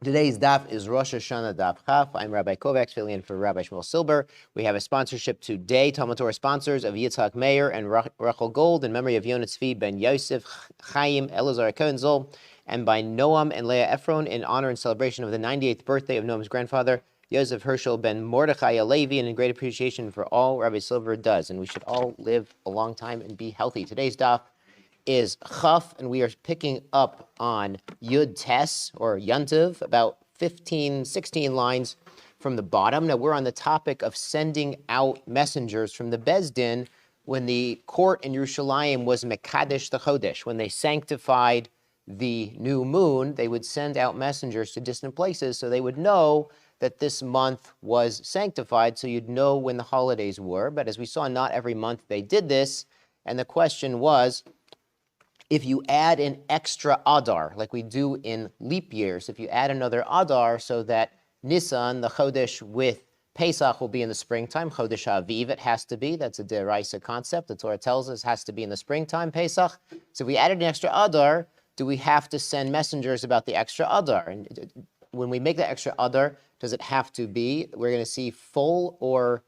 Today's daf is Rosh Hashana daf Chaf. I'm Rabbi Kovacs, filling in for Rabbi Silber. We have a sponsorship today, Talmud Torah sponsors of Yitzchok, Meir, and Rachel Gold in memory of Yonah, Tzvi, ben Yosef, Chaim, Elazar, HaKohen, and by Noam and Leah Efron in honor and celebration of the 98th birthday of Noam's grandfather, Yosef Hershel ben Mordechai Halevi, and in great appreciation for all Rabbi Silber does. And we should all live a long time and be healthy. Today's daf is Chaf, and we are picking up on Yud Tes, or Yuntiv, about 15, 16 lines from the bottom. Now, we're on the topic of sending out messengers from the Beis Din when the court in Yerushalayim was Mekadesh the Chodesh. When they sanctified the new moon, they would send out messengers to distant places so they would know that this month was sanctified, so you'd know when the holidays were. But as we saw, not every month they did this, and the question was, if you add an extra Adar, like we do in leap years, if you add another Adar so that Nisan, the Chodesh with Pesach, will be in the springtime, Chodesh Aviv it has to be, that's a Deraisa concept, the Torah tells us it has to be in the springtime, Pesach. So if we added an extra Adar, do we have to send messengers about the extra Adar? And when we make the extra Adar, does it have to be, we're going to see full or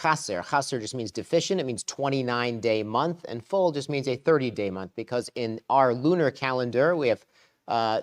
chaser. Chaser just means deficient. It means 29-day month, and full just means a 30-day month, because in our lunar calendar, we have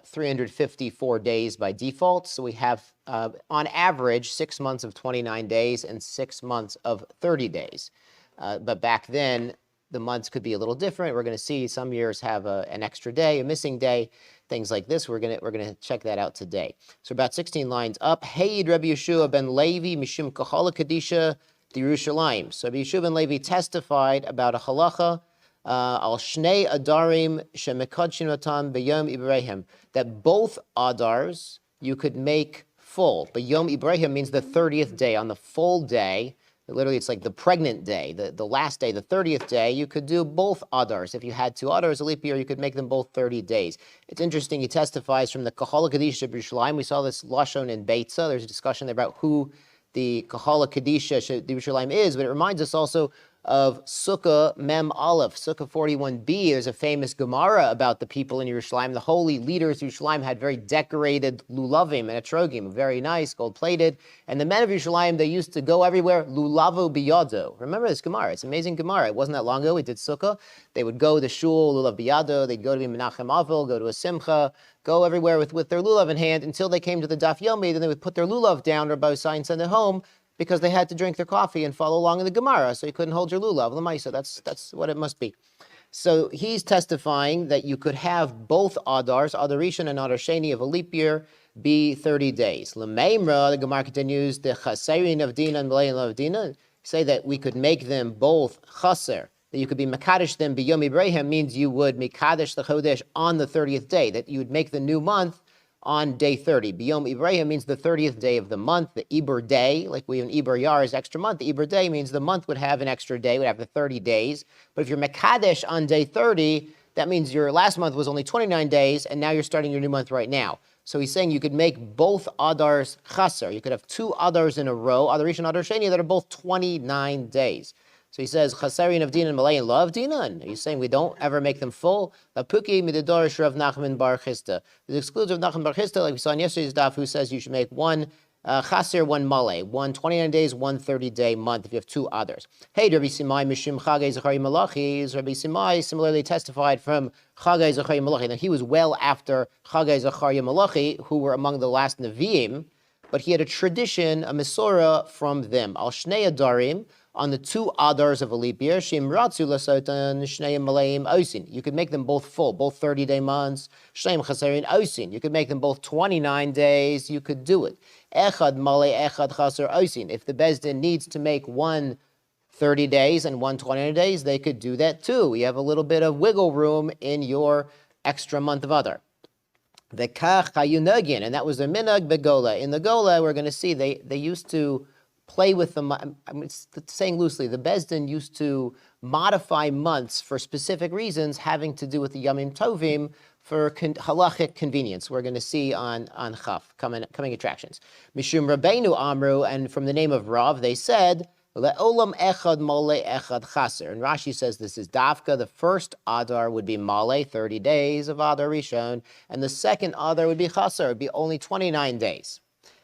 354 days by default. So we have, on average, 6 months of 29 days and 6 months of 30 days. But back then, the months could be a little different. We're going to see some years have an extra day, a missing day, things like this. We're gonna check that out today. So about 16 lines up. Hey, Rabbi Yeshua ben Levi mishum kahala kadisha d'Yerushalayim. So Rabbi Yeshua ben Levi testified about a halacha al shnei adarim shemekadshim otam b'yom Ibrahim, that both adars you could make full. But Yom Ibrahim means the 30th day. On the full day, literally, it's like the pregnant day, the last day, the 30th day, you could do both Adars. If you had two Adars, a leap year, you could make them both 30 days. It's interesting, he testifies from the Kahala Kadisha of Yerushalayim. We saw this Lashon in Beitza. There's a discussion there about who the Kahala Kadisha of Yerushalayim is, but it reminds us also of Sukkah Mem Aleph, Sukkah 41b. There's a famous Gemara about the people in Yerushalayim. The holy leaders of Yerushalayim had very decorated lulavim and etrogim, very nice, gold-plated. And the men of Yerushalayim, they used to go everywhere, lulavo biyado. Remember this Gemara? It's an amazing Gemara. It wasn't that long ago. We did Sukkah. They would go to shul, lulav biyado. They'd go to Menachem Avil, go to a simcha, go everywhere with their lulav in hand until they came to the daf yomi. Then they would put their lulav down, Rabbi Sai, and send it home, because they had to drink their coffee and follow along in the Gemara, so you couldn't hold your lulav, l'maisa. That's what it must be. So he's testifying that you could have both Adars, Adar Rishon and Adar Sheni of a leap year, be 30 days. L'meimra, the Gemara continues, the chaserin of Dina and Malayin of Dina, say that we could make them both chaser, that you could be Mekadesh them b'yom Ibrahim, means you would Mekadesh the Chodesh on the 30th day, that you would make the new month on day 30. Biyom Ibrahim means the 30th day of the month. The Iber day, like we have an Iber Yar is extra month. The Iber day means the month would have an extra day, would have the 30 days. But if you're Mekadesh on day 30, that means your last month was only 29 days, and now you're starting your new month right now. So he's saying you could make both Adars Chaser. You could have two Adars in a row, Adar Rishon and Adar Sheni, that are both 29 days. So he says, Chasarin of Dinan, Malayan love Dinan. He's saying we don't ever make them full. Lapuki mididorish Rav Nachman bar Chista. This excludes Rav Nachman bar Chista, like we saw in yesterday's daf, who says you should make one Chaser, one Malay, one 29 days, one 30-day month if you have two others. Hey, Rabbi Simai Mishim Chagay Zachari Malachi. Rabbi Simai similarly testified from Chagay Zachari Malachi. Now he was well after Chagay Zachari Malachi, who were among the last Nevi'im, but he had a tradition, a Mesorah from them. Al Shnei Adarim, on the two Adars of a leap year, Shim Ratzu Lasotan, Shneim Malayim Osin. You could make them both full, both 30-day months. Shneim Chasarin Osin. You could make them both 29 days. You could do it. Echad Malay, Echad Chasar Osin. If the Beis Din needs to make one 30 days and one 29 days, they could do that too. You have a little bit of wiggle room in your extra month of Adar. V'kach hayunagin, and that was the minag begola. In the gola, we're going to see they used to play with them. I'm saying loosely, the Beis Din used to modify months for specific reasons having to do with the Yamim Tovim for halachic convenience. We're going to see on Chaf, coming attractions. Mishum Rabbeinu Amru, and from the name of Rav, they said, Le'olam echad male echad chaser. And Rashi says this is dafka. The first Adar would be male, 30 days of Adar Rishon, and the second Adar would be chaser. It would be only 29 days.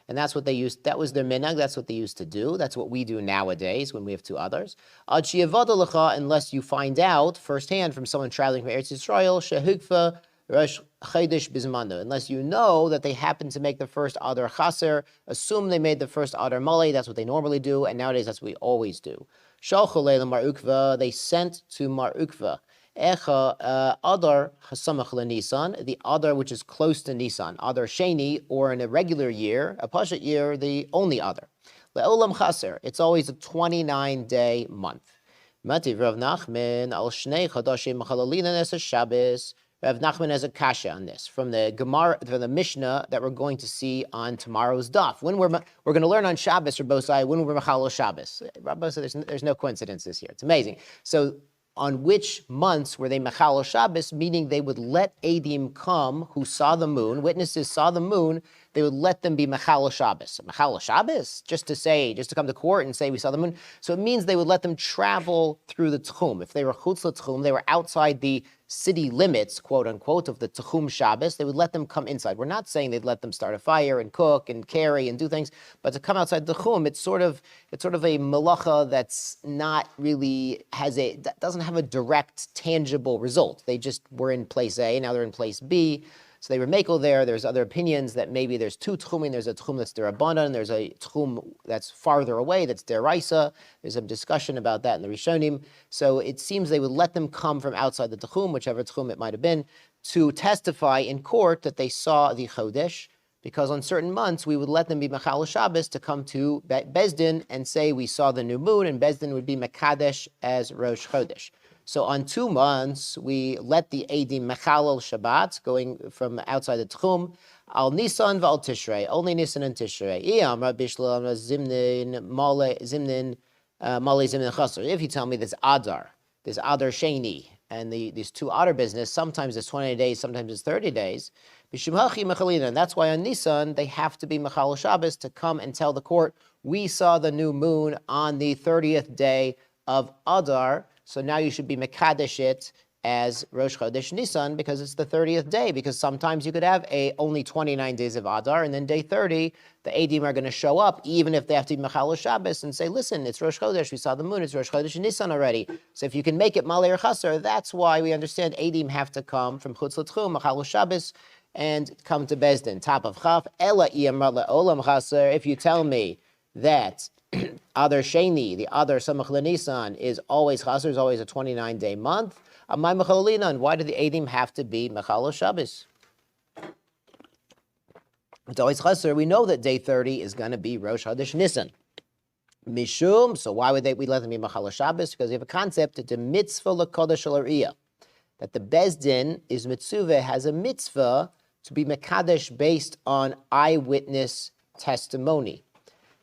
And that's what they used, that was their minhag, that's what they used to do. That's what we do nowadays when we have two others. Ad sheyavada lecha, unless you find out firsthand from someone traveling from Eretz Yisrael, shehugfa Rosh Chodesh Bizmano, unless you know that they happen to make the first Adar Chaser, assume they made the first Adar Malay, that's what they normally do, and nowadays that's what we always do. Shalchu leila Mar Ukva, they sent to Mar Ukva, Echa Adar Hasamach LeNisan, the Adar which is close to Nisan, Adar Sheni, or in a regular year, a Pashat year, the only Adar. Le'olam Chaser, it's always a 29-day month. Mativ Rav Nachman al Shnei Chodashim Machalalina Nesa Shabbos. Rav Nachman has a kasha on this from the Gemara, from the Mishnah that we're going to see on tomorrow's daf. When we're going to learn on Shabbos, Rabbosai, when we're Machalo Shabbos. Rabbosai, there's no coincidence this year. It's amazing. So on which months were they Machalo Shabbos, meaning they would let Adim come who saw the moon, witnesses saw the moon, they would let them be Machalo Shabbos. Machalo Shabbos? Just to come to court and say we saw the moon. So it means they would let them travel through the Tchum. If they were Chutz LeTchum, they were outside the city limits, quote unquote, of the Tchum Shabbos, they would let them come inside. We're not saying they'd let them start a fire and cook and carry and do things, but to come outside the Tchum, it's sort of a malacha that's not really that doesn't have a direct, tangible result. They just were in place A, now they're in place B. So they were Mekel there. There's other opinions that maybe there's two Tchumim. There's a Tchum that's Derabanan. There's a Tchum that's farther away, that's Deraisa. There's some discussion about that in the Rishonim. So it seems they would let them come from outside the Tchum, whichever Tchum it might have been, to testify in court that they saw the Chodesh, because on certain months we would let them be Machal Shabbos to come to Bezdin and say we saw the new moon, and Bezdin would be Mekadesh as Rosh Chodesh. So on 2 months, we let the Eidim Mechalel Shabbat, going from outside the Tchum, Al Nisan v'al Tishrei, only Nisan and Tishrei. If you tell me this Adar Sheni, and these two Adar business, sometimes it's 20 days, sometimes it's 30 days, and that's why on Nisan, they have to be Mechalel Shabbos to come and tell the court, we saw the new moon on the 30th day of Adar, so now you should be Mekadesh it as Rosh Chodesh Nisan because it's the 30th day, because sometimes you could have only 29 days of Adar, and then day 30, the Eidim are going to show up, even if they have to be Mechal Shabbos, and say, listen, it's Rosh Chodesh, we saw the moon, it's Rosh Chodesh Nisan already. So if you can make it Malay or Chaser, that's why we understand Eidim have to come from Chutz L'Tchum, Mechal Shabbos, and come to Bezdin. Top of Chaf, Ela Iyamar Le'olam Chaser, if you tell me that Adar Sheni, the Adar Samach LeNisan, is always Chaser, is always a 29-day month. Amay Mechalina, and why do the Eidim have to be Mechal Shabbos? It's always Chaser. We know that day 30 is going to be Rosh Chodesh Nisan. Mishum, so why would we let them be Mechal Shabbos? Because we have a concept that the mitzvah l'kodesh l'riyah, that the Bezdin is mitzvah, has a mitzvah to be Mekadesh based on eyewitness testimony.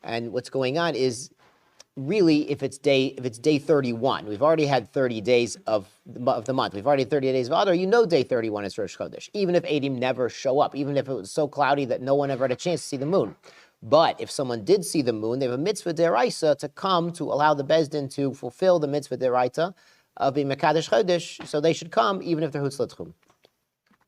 And what's going on is, really, if it's day 31, we've already had 30 days of the month. We've already had 30 days of Adar. You know day 31 is Rosh Chodesh, even if Eidim never show up, even if it was so cloudy that no one ever had a chance to see the moon. But if someone did see the moon, they have a mitzvah deraisa to come to allow the Bezdin to fulfill the mitzvah deraita of being Mekadesh Chodesh, so they should come even if they're Chutz L'Tchum.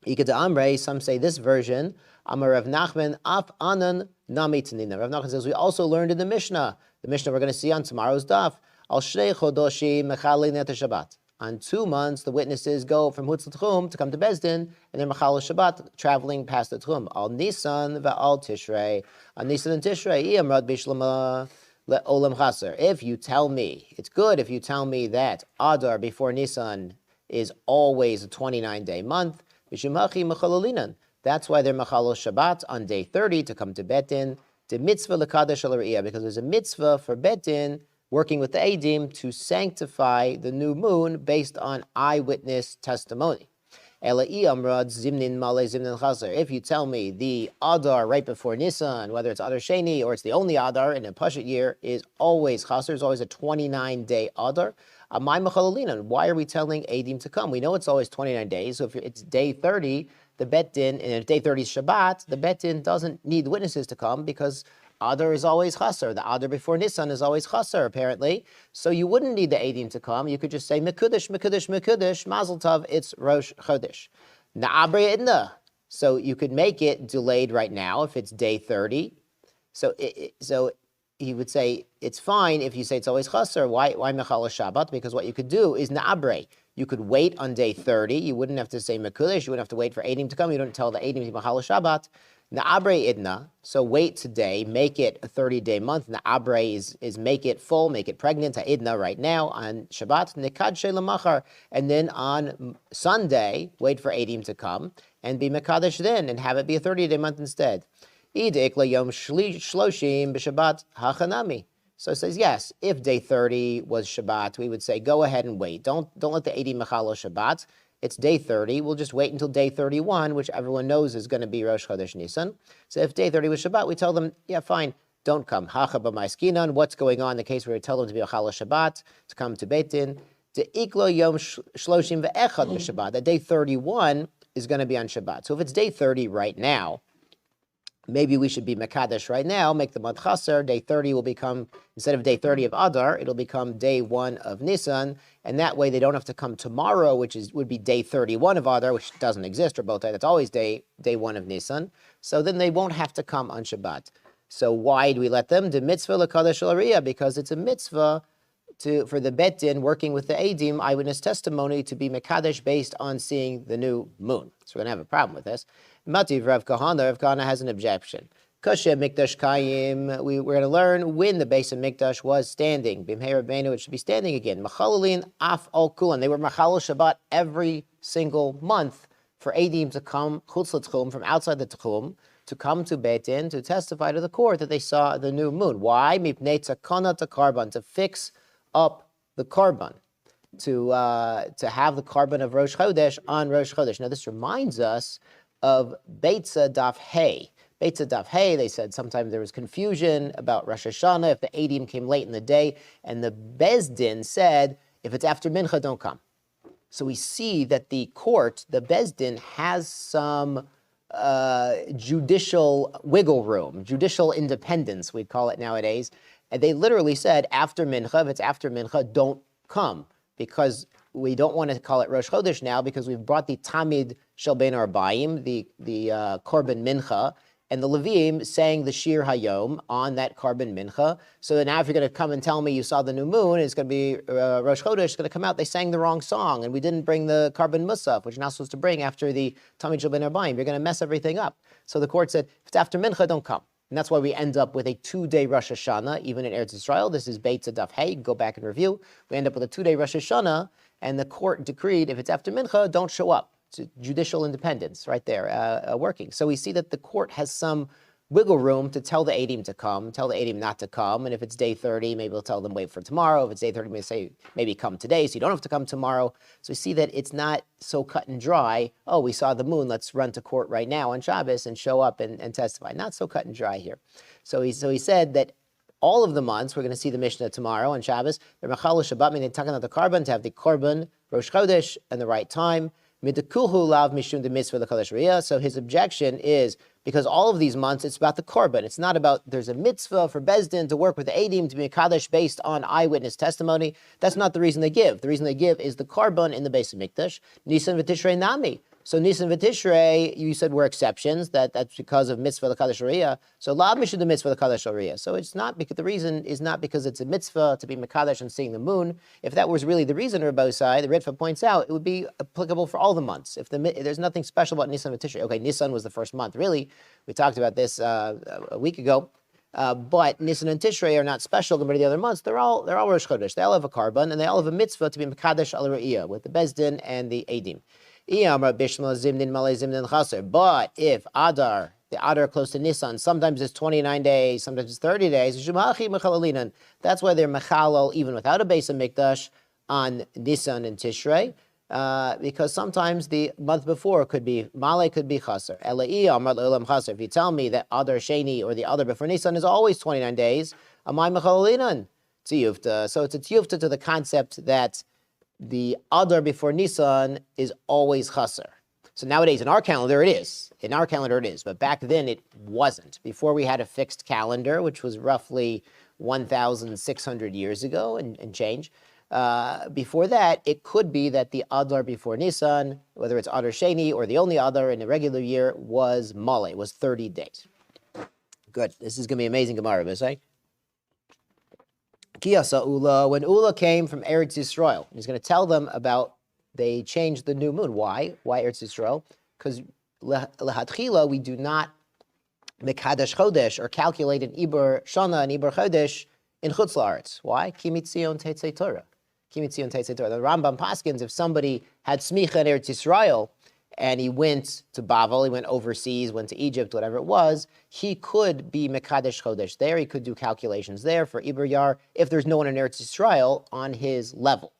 Ikad Amrei, some say this version, Amar Rav Nachman, Af Anan Nami Tanina. Rav Nachman says, we also learned in the Mishnah we're going to see on tomorrow's daf, Al Shnei Chodoshi Mechalei Net Shabbat. On 2 months, the witnesses go from Chutz L'Tchum to come to Bezdin, and then Mechal Shabbat, traveling past the Tchum. Al Nisan ve'al Tishrei. On Nisan and Tishrei, Iyamrad Bishlama le'olam chaser. If you tell me, it's good if you tell me that Adar before Nisan is always a 29-day month, B'shemachi Mechalolinan. That's why they're Mechal Shabbat on day 30 to come to Betin. The mitzvah l'kadesh al-riyah, because there's a mitzvah for Betin working with the Eidim to sanctify the new moon based on eyewitness testimony. If you tell me the Adar right before Nisan, whether it's Adar Sheni or it's the only Adar in a Pashat year, is always Chaser, is always a 29-day Adar, why are we telling Eidim to come? We know it's always 29 days, so if it's day 30, the Bet Din, and if day 30 is Shabbat, the Bet Din doesn't need witnesses to come because Adar is always chaser. The Adar before Nisan is always chaser, apparently. So you wouldn't need the Eidim to come. You could just say Mekudesh, Mekudesh, Mekudesh, Mazel Tov, it's Rosh Chodesh. Na'abre idna. So you could make it delayed right now if it's day 30. So he would say it's fine if you say it's always chaser. Why mechal Shabbat? Because what you could do is na'abre. You could wait on day 30. You wouldn't have to say mekudesh. You wouldn't have to wait for Eidim to come. You don't tell the Eidim to mechal Shabbat. Na'abre idna. So wait today. Make it a 30-day month. Na'abre is make it full, make it pregnant. Idna right now on Shabbat. Nekadshe lemachar. And then on Sunday, wait for Eidim to come and be mekadesh then, and have it be a 30-day month instead. Idik layom shloshim b'Shabbat hachanami. So it says, yes, if day 30 was Shabbat, we would say, go ahead and wait. Don't let the Eidim mechalo Shabbat. It's day 30. We'll just wait until day 31, which everyone knows is going to be Rosh Chodesh Nisan. So if day 30 was Shabbat, we tell them, yeah, fine, don't come. Hacha b'maiskinan. What's going on in the case where we tell them to be mechalo Shabbat, to come to Beit Din? De'iklo yom shloshim ve'echad b'Shabbat. That day 31 is going to be on Shabbat. So if it's day 30 right now, maybe we should be Mekadesh right now, make the month Chaser. Day 30 will become, instead of day 30 of Adar, it'll become day 1 of Nisan. And that way they don't have to come tomorrow, which would be day 31 of Adar, which doesn't exist, or both days. That's always day 1 of Nisan. So then they won't have to come on Shabbat. So why do we let them? The mitzvah l'kadosh alariya, because it's a mitzvah for the Bet Din working with the Eidim, eyewitness testimony, to be Mekadesh based on seeing the new moon. So we're going to have a problem with this. Mativ Rav Kahana has an objection. Kashe Mikdash Chaim, we're going to learn when the base of Mikdash was standing. B'mhei Rabbeinu, it should be standing again. Machalalin af al kulan. They were Machal Shabbat every single month for Eidim to come, Chutz l'Tchum, from outside the Tchum, to come to Beit Din to testify to the court that they saw the new moon. Why? Mipnei tzakana takarban, to fix up the karban, to have the karban of Rosh Chodesh on Rosh Chodesh. Now this reminds us of Beitza Daf Hey. Beitza Daf Hey, they said sometimes there was confusion about Rosh Hashana if the Eidim came late in the day, and the Beis Din said, if it's after Mincha, don't come. So we see that the court, the Beis Din, has some judicial wiggle room, judicial independence, we'd call it nowadays. And they literally said, after Mincha, if it's after Mincha, don't come, because we don't want to call it Rosh Chodesh now, because we've brought the Tamid Shel Ben Arbaim, the Korban Mincha, and the Levim sang the Shir Hayom on that Korban Mincha. So now if you're going to come and tell me you saw the new moon, it's going to be Rosh Chodesh, it's going to come out, they sang the wrong song, and we didn't bring the Korban Musaf, which you're not supposed to bring after the Tamid Shel Ben Arbaim. You're going to mess everything up. So the court said, if it's after Mincha, don't come. And that's why we end up with a 2-day Rosh Hashanah, even in Eretz Yisrael. This is Beitza Daf Hey. Go back and review. We end up with a 2-day Rosh Hashanah, and the court decreed, if it's after Mincha, don't show up. It's judicial independence right there working. So we see that the court has some wiggle room to tell the Eidim to come, tell the Eidim not to come. And if it's day 30, maybe we'll tell them wait for tomorrow. If it's day 30, maybe come today, so you don't have to come tomorrow. So we see that it's not so cut and dry. Oh, we saw the moon, let's run to court right now on Shabbos and show up and testify. Not so cut and dry here. So he said that all of the months, we're going to see the Mishnah tomorrow on Shabbos, they're Machal Shabbat, meaning taking out the Korban, to have the Korban Rosh Chodesh and the right time. Midakulhu lav mishum de mitzvah l'kadosh riyah. So his objection is, because all of these months, it's about the korban. It's not about, there's a mitzvah for Beis Din to work with the Eidim to be a kaddish based on eyewitness testimony. That's not the reason they give. The reason they give is the korban in the base of Mikdash. Nisan v'tishrei nami. So Nisan v'tishrei, you said were exceptions. That's because of mitzvah l'kadosh riyah. So lav mishum de mitzvah l'kadosh riyah. So it's not because the reason is not because it's a mitzvah to be mekadosh and seeing the moon. If that was really the reason, Rabbi Sai, the Ritva points out, it would be applicable for all the months. If there's nothing special about Nisan v'tishrei. Okay, Nisan was the first month, really. We talked about this a week ago, but Nisan and Tishrei are not special compared to the other months. They're all Rosh Chodesh. They all have a korban, and they all have a mitzvah to be mekadesh al re'iyah with the Beis Din and the Eidim. But if the Adar close to Nisan, sometimes it's 29 days, sometimes it's 30 days. That's why they're mechalal even without a base of Mikdash on Nisan and Tishrei. Because sometimes the month before could be Male, could be Chaser. If you tell me that Adar Sheni or the Adar before Nisan is always 29 days, Amay Mechalalinan Tziyufta. So it's a Tziyufta to the concept that the Adar before Nisan is always Chaser. So nowadays in our calendar it is. In our calendar it is, but back then it wasn't. Before we had a fixed calendar, which was roughly 1,600 years ago and change. Before that, it could be that the Adar before Nisan, whether it's Adar Sheni or the only Adar in a regular year, was Male, was 30 days. Good. This is going to be amazing Gemara, Bisay. Kiyasa Ula, when Ula came from Eretz Yisrael, he's going to tell them about they changed the new moon. Why? Why Eretz Yisrael? Because Lehatchila, we do not Mekadesh Chodesh or calculate an Iber Shana and Iber Chodesh in Chutz La'aretz. Why? Ki mitzion teitzei Torah. Ki mitzion teitzei Torah. The Rambam paskins, if somebody had smicha in Eretz Yisrael and he went to Bavel, he went overseas, went to Egypt, whatever it was, he could be Mekadesh Chodesh there. He could do calculations there for Iber Yar if there's no one in Eretz Yisrael on his level.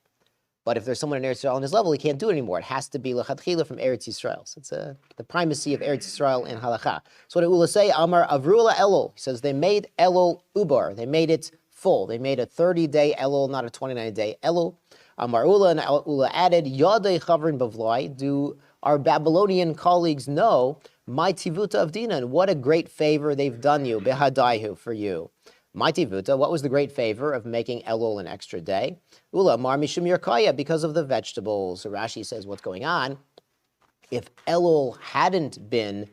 But if there's someone in Eretz Yisrael on his level, he can't do it anymore. It has to be L'chadchila from Eretz Yisrael. So it's the primacy of Eretz Yisrael in Halacha. So what did Ula say? Amar Avrula Elul. He says they made Elul Ubar. They made it full. They made a 30-day Elul, not a 29-day Elul. Amar Ula, and Ula added, Yadei Chavrin Bavloi. Do our Babylonian colleagues know my tivuta of Dinan? What a great favor they've done you, behadaihu, for you. My tivuta, what was the great favor of making Elul an extra day? Ula mar mishum yerkaya, because of the vegetables. So Rashi says, what's going on? If Elul hadn't been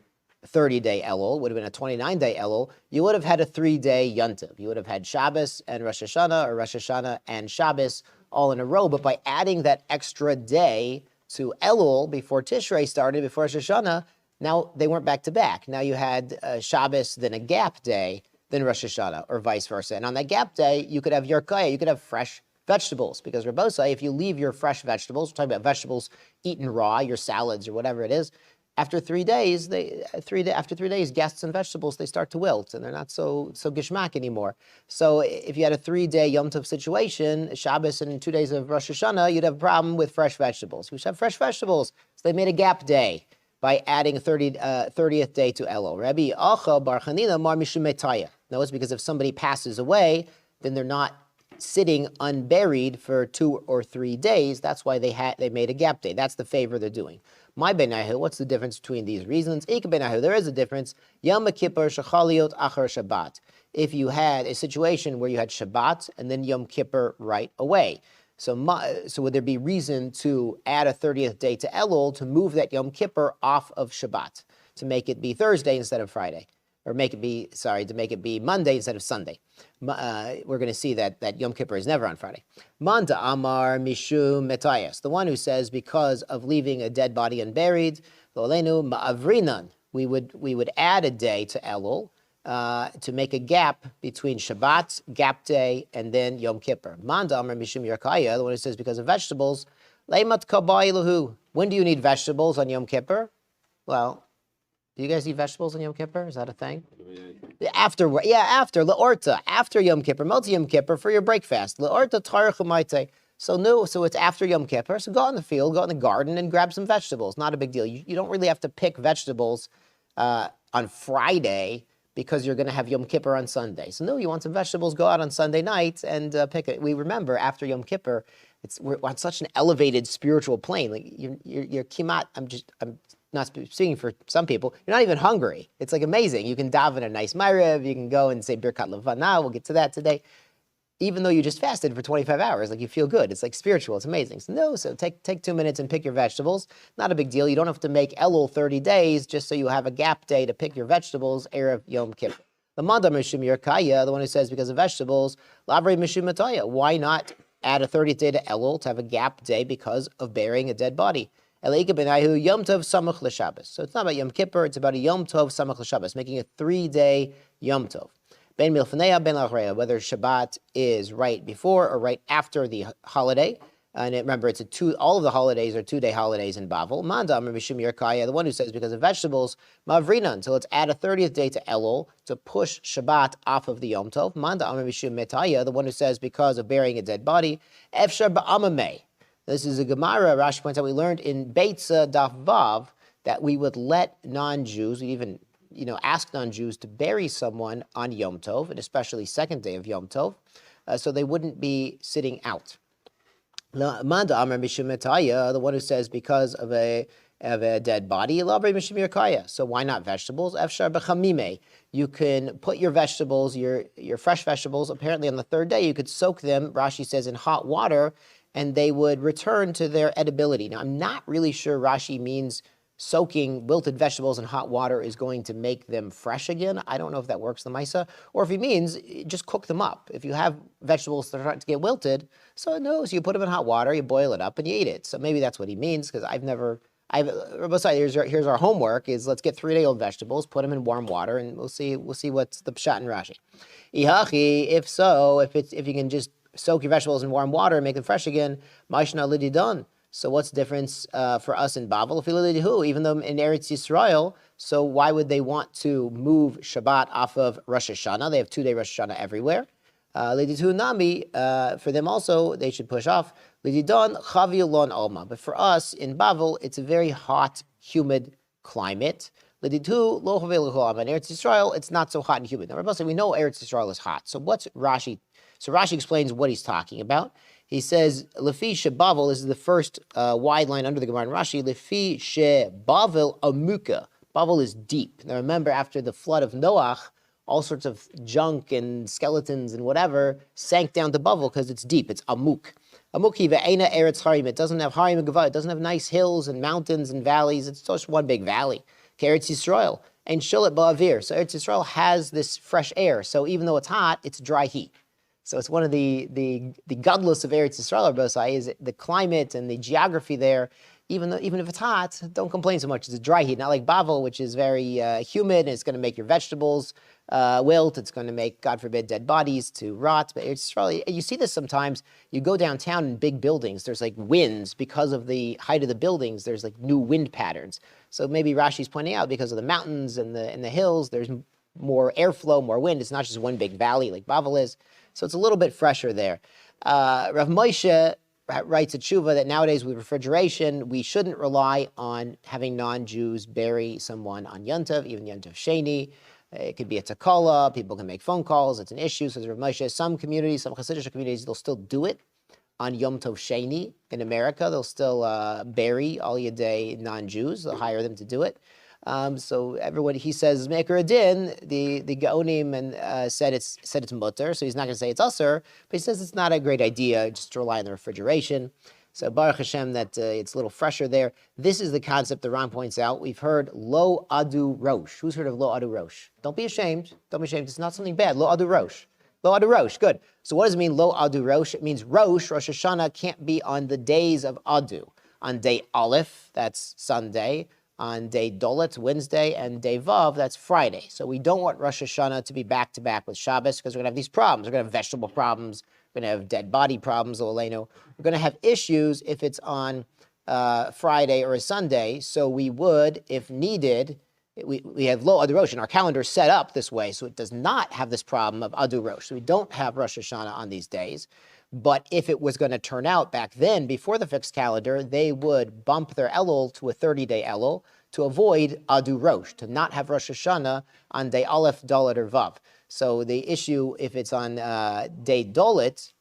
30-day Elul, would have been a 29-day Elul, you would have had a 3-day Yontiv. You would have had Shabbos and Rosh Hashanah, or Rosh Hashanah and Shabbos all in a row. But by adding that extra day to Elul before Tishrei started, before Rosh Hashanah, now they weren't back to back. Now you had Shabbos, then a gap day, then Rosh Hashanah, or vice versa. And on that gap day, you could have Yerkaya, you could have fresh vegetables. Because Rabbosai, if you leave your fresh vegetables, we're talking about vegetables eaten raw, your salads or whatever it is, after 3 days, after 3 days, guests and vegetables, they start to wilt, and they're not so gishmak anymore. So if you had a 3-day Yom Tov situation, Shabbos and 2 days of Rosh Hashanah, you'd have a problem with fresh vegetables. We should have fresh vegetables. So they made a gap day by adding a 30th day to Elul. Rabbi Acha Bar Chanina Mar Mishum Metaya. No, it's because if somebody passes away, then they're not sitting unburied for 2 or 3 days. That's why they made a gap day. That's the favor they're doing. My benahu, what's the difference between these reasons? Ik benahu, there is a difference. Yom Kippur shechaliot achar Shabbat. If you had a situation where you had Shabbat and then Yom Kippur right away. So would there be reason to add a 30th day to Elul to move that Yom Kippur off of Shabbat, to make it be Thursday instead of Friday? Or to make it be Monday instead of Sunday. We're going to see that Yom Kippur is never on Friday. Manda Amar Mishum Metayas, the one who says because of leaving a dead body unburied, Lolenu Ma'avrinan, we would add a day to Elul to make a gap between Shabbat, gap day, and then Yom Kippur. Manda Amar Mishum Yerkaya, the one who says because of vegetables, Leimat Kabailahu. When do you need vegetables on Yom Kippur? Well, do you guys eat vegetables on Yom Kippur? Is that a thing? After Le'orta, after Yom Kippur, Multi Yom Kippur for your breakfast. Le'orta Tarach Umayte. So it's after Yom Kippur. So go out in the field, go out in the garden, and grab some vegetables. Not a big deal. You don't really have to pick vegetables on Friday because you're going to have Yom Kippur on Sunday. So no, you want some vegetables, go out on Sunday night and pick it. We remember after Yom Kippur, we're on such an elevated spiritual plane. Like you're kimat. I'm not speaking for some people, you're not even hungry. It's like amazing. You can daven a nice Meir, you can go and say Birkat Levana, we'll get to that today. Even though you just fasted for 25 hours, like you feel good. It's like spiritual, it's amazing. So take 2 minutes and pick your vegetables. Not a big deal. You don't have to make Elul 30 days just so you have a gap day to pick your vegetables, Erev Yom Kippur. The Manda Mishum Yerkaya, the one who says because of vegetables, Lavrei Mishum Mataya. Why not add a 30th day to Elul to have a gap day because of burying a dead body? Yom Tov Samach L'Shabbos. So it's not about Yom Kippur, it's about a Yom Tov Samach L'Shabbos, making a 3-day Yom Tov. Ben Milfanea, Ben Lachreya, whether Shabbat is right before or right after the holiday. And remember, all of the holidays are 2-day holidays in Bavel. Manda Amar Mishum Yerkaya, the one who says because of vegetables, Mavrinan. So let's add a 30th day to Elul to push Shabbat off of the Yom Tov. Manda Amar Mishum Metaya, the one who says because of burying a dead body, Efshar Ba'amameh. This is a Gemara, Rashi points out, we learned in Beitza Daf Vav that we would let non-Jews, we even ask non-Jews to bury someone on Yom Tov, and especially second day of Yom Tov, so they wouldn't be sitting out. Manda Amar Mishum Metaya, the one who says because of a of a dead body. So why not vegetables? Efshar b'chamime. You can put your vegetables, your fresh vegetables, apparently on the third day, you could soak them, Rashi says, in hot water, and they would return to their edibility. Now, I'm not really sure Rashi means soaking wilted vegetables in hot water is going to make them fresh again. I don't know if that works the Maisa, or if he means just cook them up. If you have vegetables that are starting to get wilted, so you put them in hot water, you boil it up, and you eat it. So maybe that's what he means, because here's our homework, is let's get 3-day-old vegetables, put them in warm water, and we'll see what's the pshat in Rashi. Ihachi, if you can just soak your vegetables in warm water and make them fresh again, Maishna lididon. So what's the difference for us in Bavel? Even though in Eretz Yisrael, so why would they want to move Shabbat off of Rosh Hashanah? They have 2-day Rosh Hashanah everywhere. Liditu Nami, for them also, they should push off. Lididon Chaviulon Alma. But for us in Bavel, it's a very hot, humid climate. Liditu Lo Chaviulon. In Eretz Yisrael, it's not so hot and humid. Now, Rabbi said, we know Eretz Yisrael is hot. So what's Rashi? So Rashi explains what he's talking about. He says, Lefi shebavel, this is the first wide line under the Gemara in Rashi, Lefi shebavel amuka. Bavel is deep. Now remember, after the flood of Noach, all sorts of junk and skeletons and whatever sank down to Bavel because it's deep. It's amuk. Amuki ve'ena eretz harim. It doesn't have harim and gava. It doesn't have nice hills and mountains and valleys. It's just one big valley. Eretz Yisrael. And shulet ba'avir. So Eretz Yisrael has this fresh air. So even though it's hot, it's dry heat. So it's one of the gadlus of Eretz Yisrael, Rabbi, is the climate and the geography there. Even if it's hot, don't complain so much. It's a dry heat, not like Bavel, which is very humid, and it's going to make your vegetables wilt. It's going to make, God forbid, dead bodies to rot. But Eretz Yisrael, you see this sometimes. You go downtown in big buildings. There's like winds because of the height of the buildings. There's like new wind patterns. So maybe Rashi's pointing out because of the mountains and the hills, there's more airflow, more wind. It's not just one big valley like Bavel is. So it's a little bit fresher there. Rav Moshe writes a tshuva that nowadays with refrigeration, we shouldn't rely on having non-Jews bury someone on Yontav, even Yontav Sheni. It could be a takala. People can make phone calls. It's an issue. So Rav Moshe, some communities, some Hasidic communities, they'll still do it on Yom Tov Sheni in America. They'll still bury all Yadei non-Jews. They'll hire them to do it. So everyone, he says, Meir Din, the Gaonim and said it's mutter, so he's not going to say it's usher, but he says it's not a great idea just to rely on the refrigeration. So Baruch Hashem that it's a little fresher there. This is the concept that Ron points out. We've heard Lo Adu Rosh. Who's heard of Lo Adu Rosh? Don't be ashamed. Don't be ashamed. It's not something bad. Lo Adu Rosh. Lo Adu Rosh. Good. So what does it mean, Lo Adu Rosh? It means Rosh Hashanah can't be on the days of Adu. On day Aleph, that's Sunday. On day Dolet, Wednesday, and day Vav, that's Friday. So we don't want Rosh Hashanah to be back-to-back with Shabbos because we're going to have these problems. We're going to have vegetable problems. We're going to have dead body problems, Oleno. We're going to have issues if it's on Friday or a Sunday. So we would, if needed, we have Lo Adu Rosh, and our calendar is set up this way, so it does not have this problem of Adu Rosh. So we don't have Rosh Hashanah on these days. But if it was going to turn out back then, before the fixed calendar, they would bump their Elul to a 30-day Elul to avoid Adu Rosh, to not have Rosh Hashanah on day Aleph, Dalet, or Vav. So the issue, if it's on day Dalet, is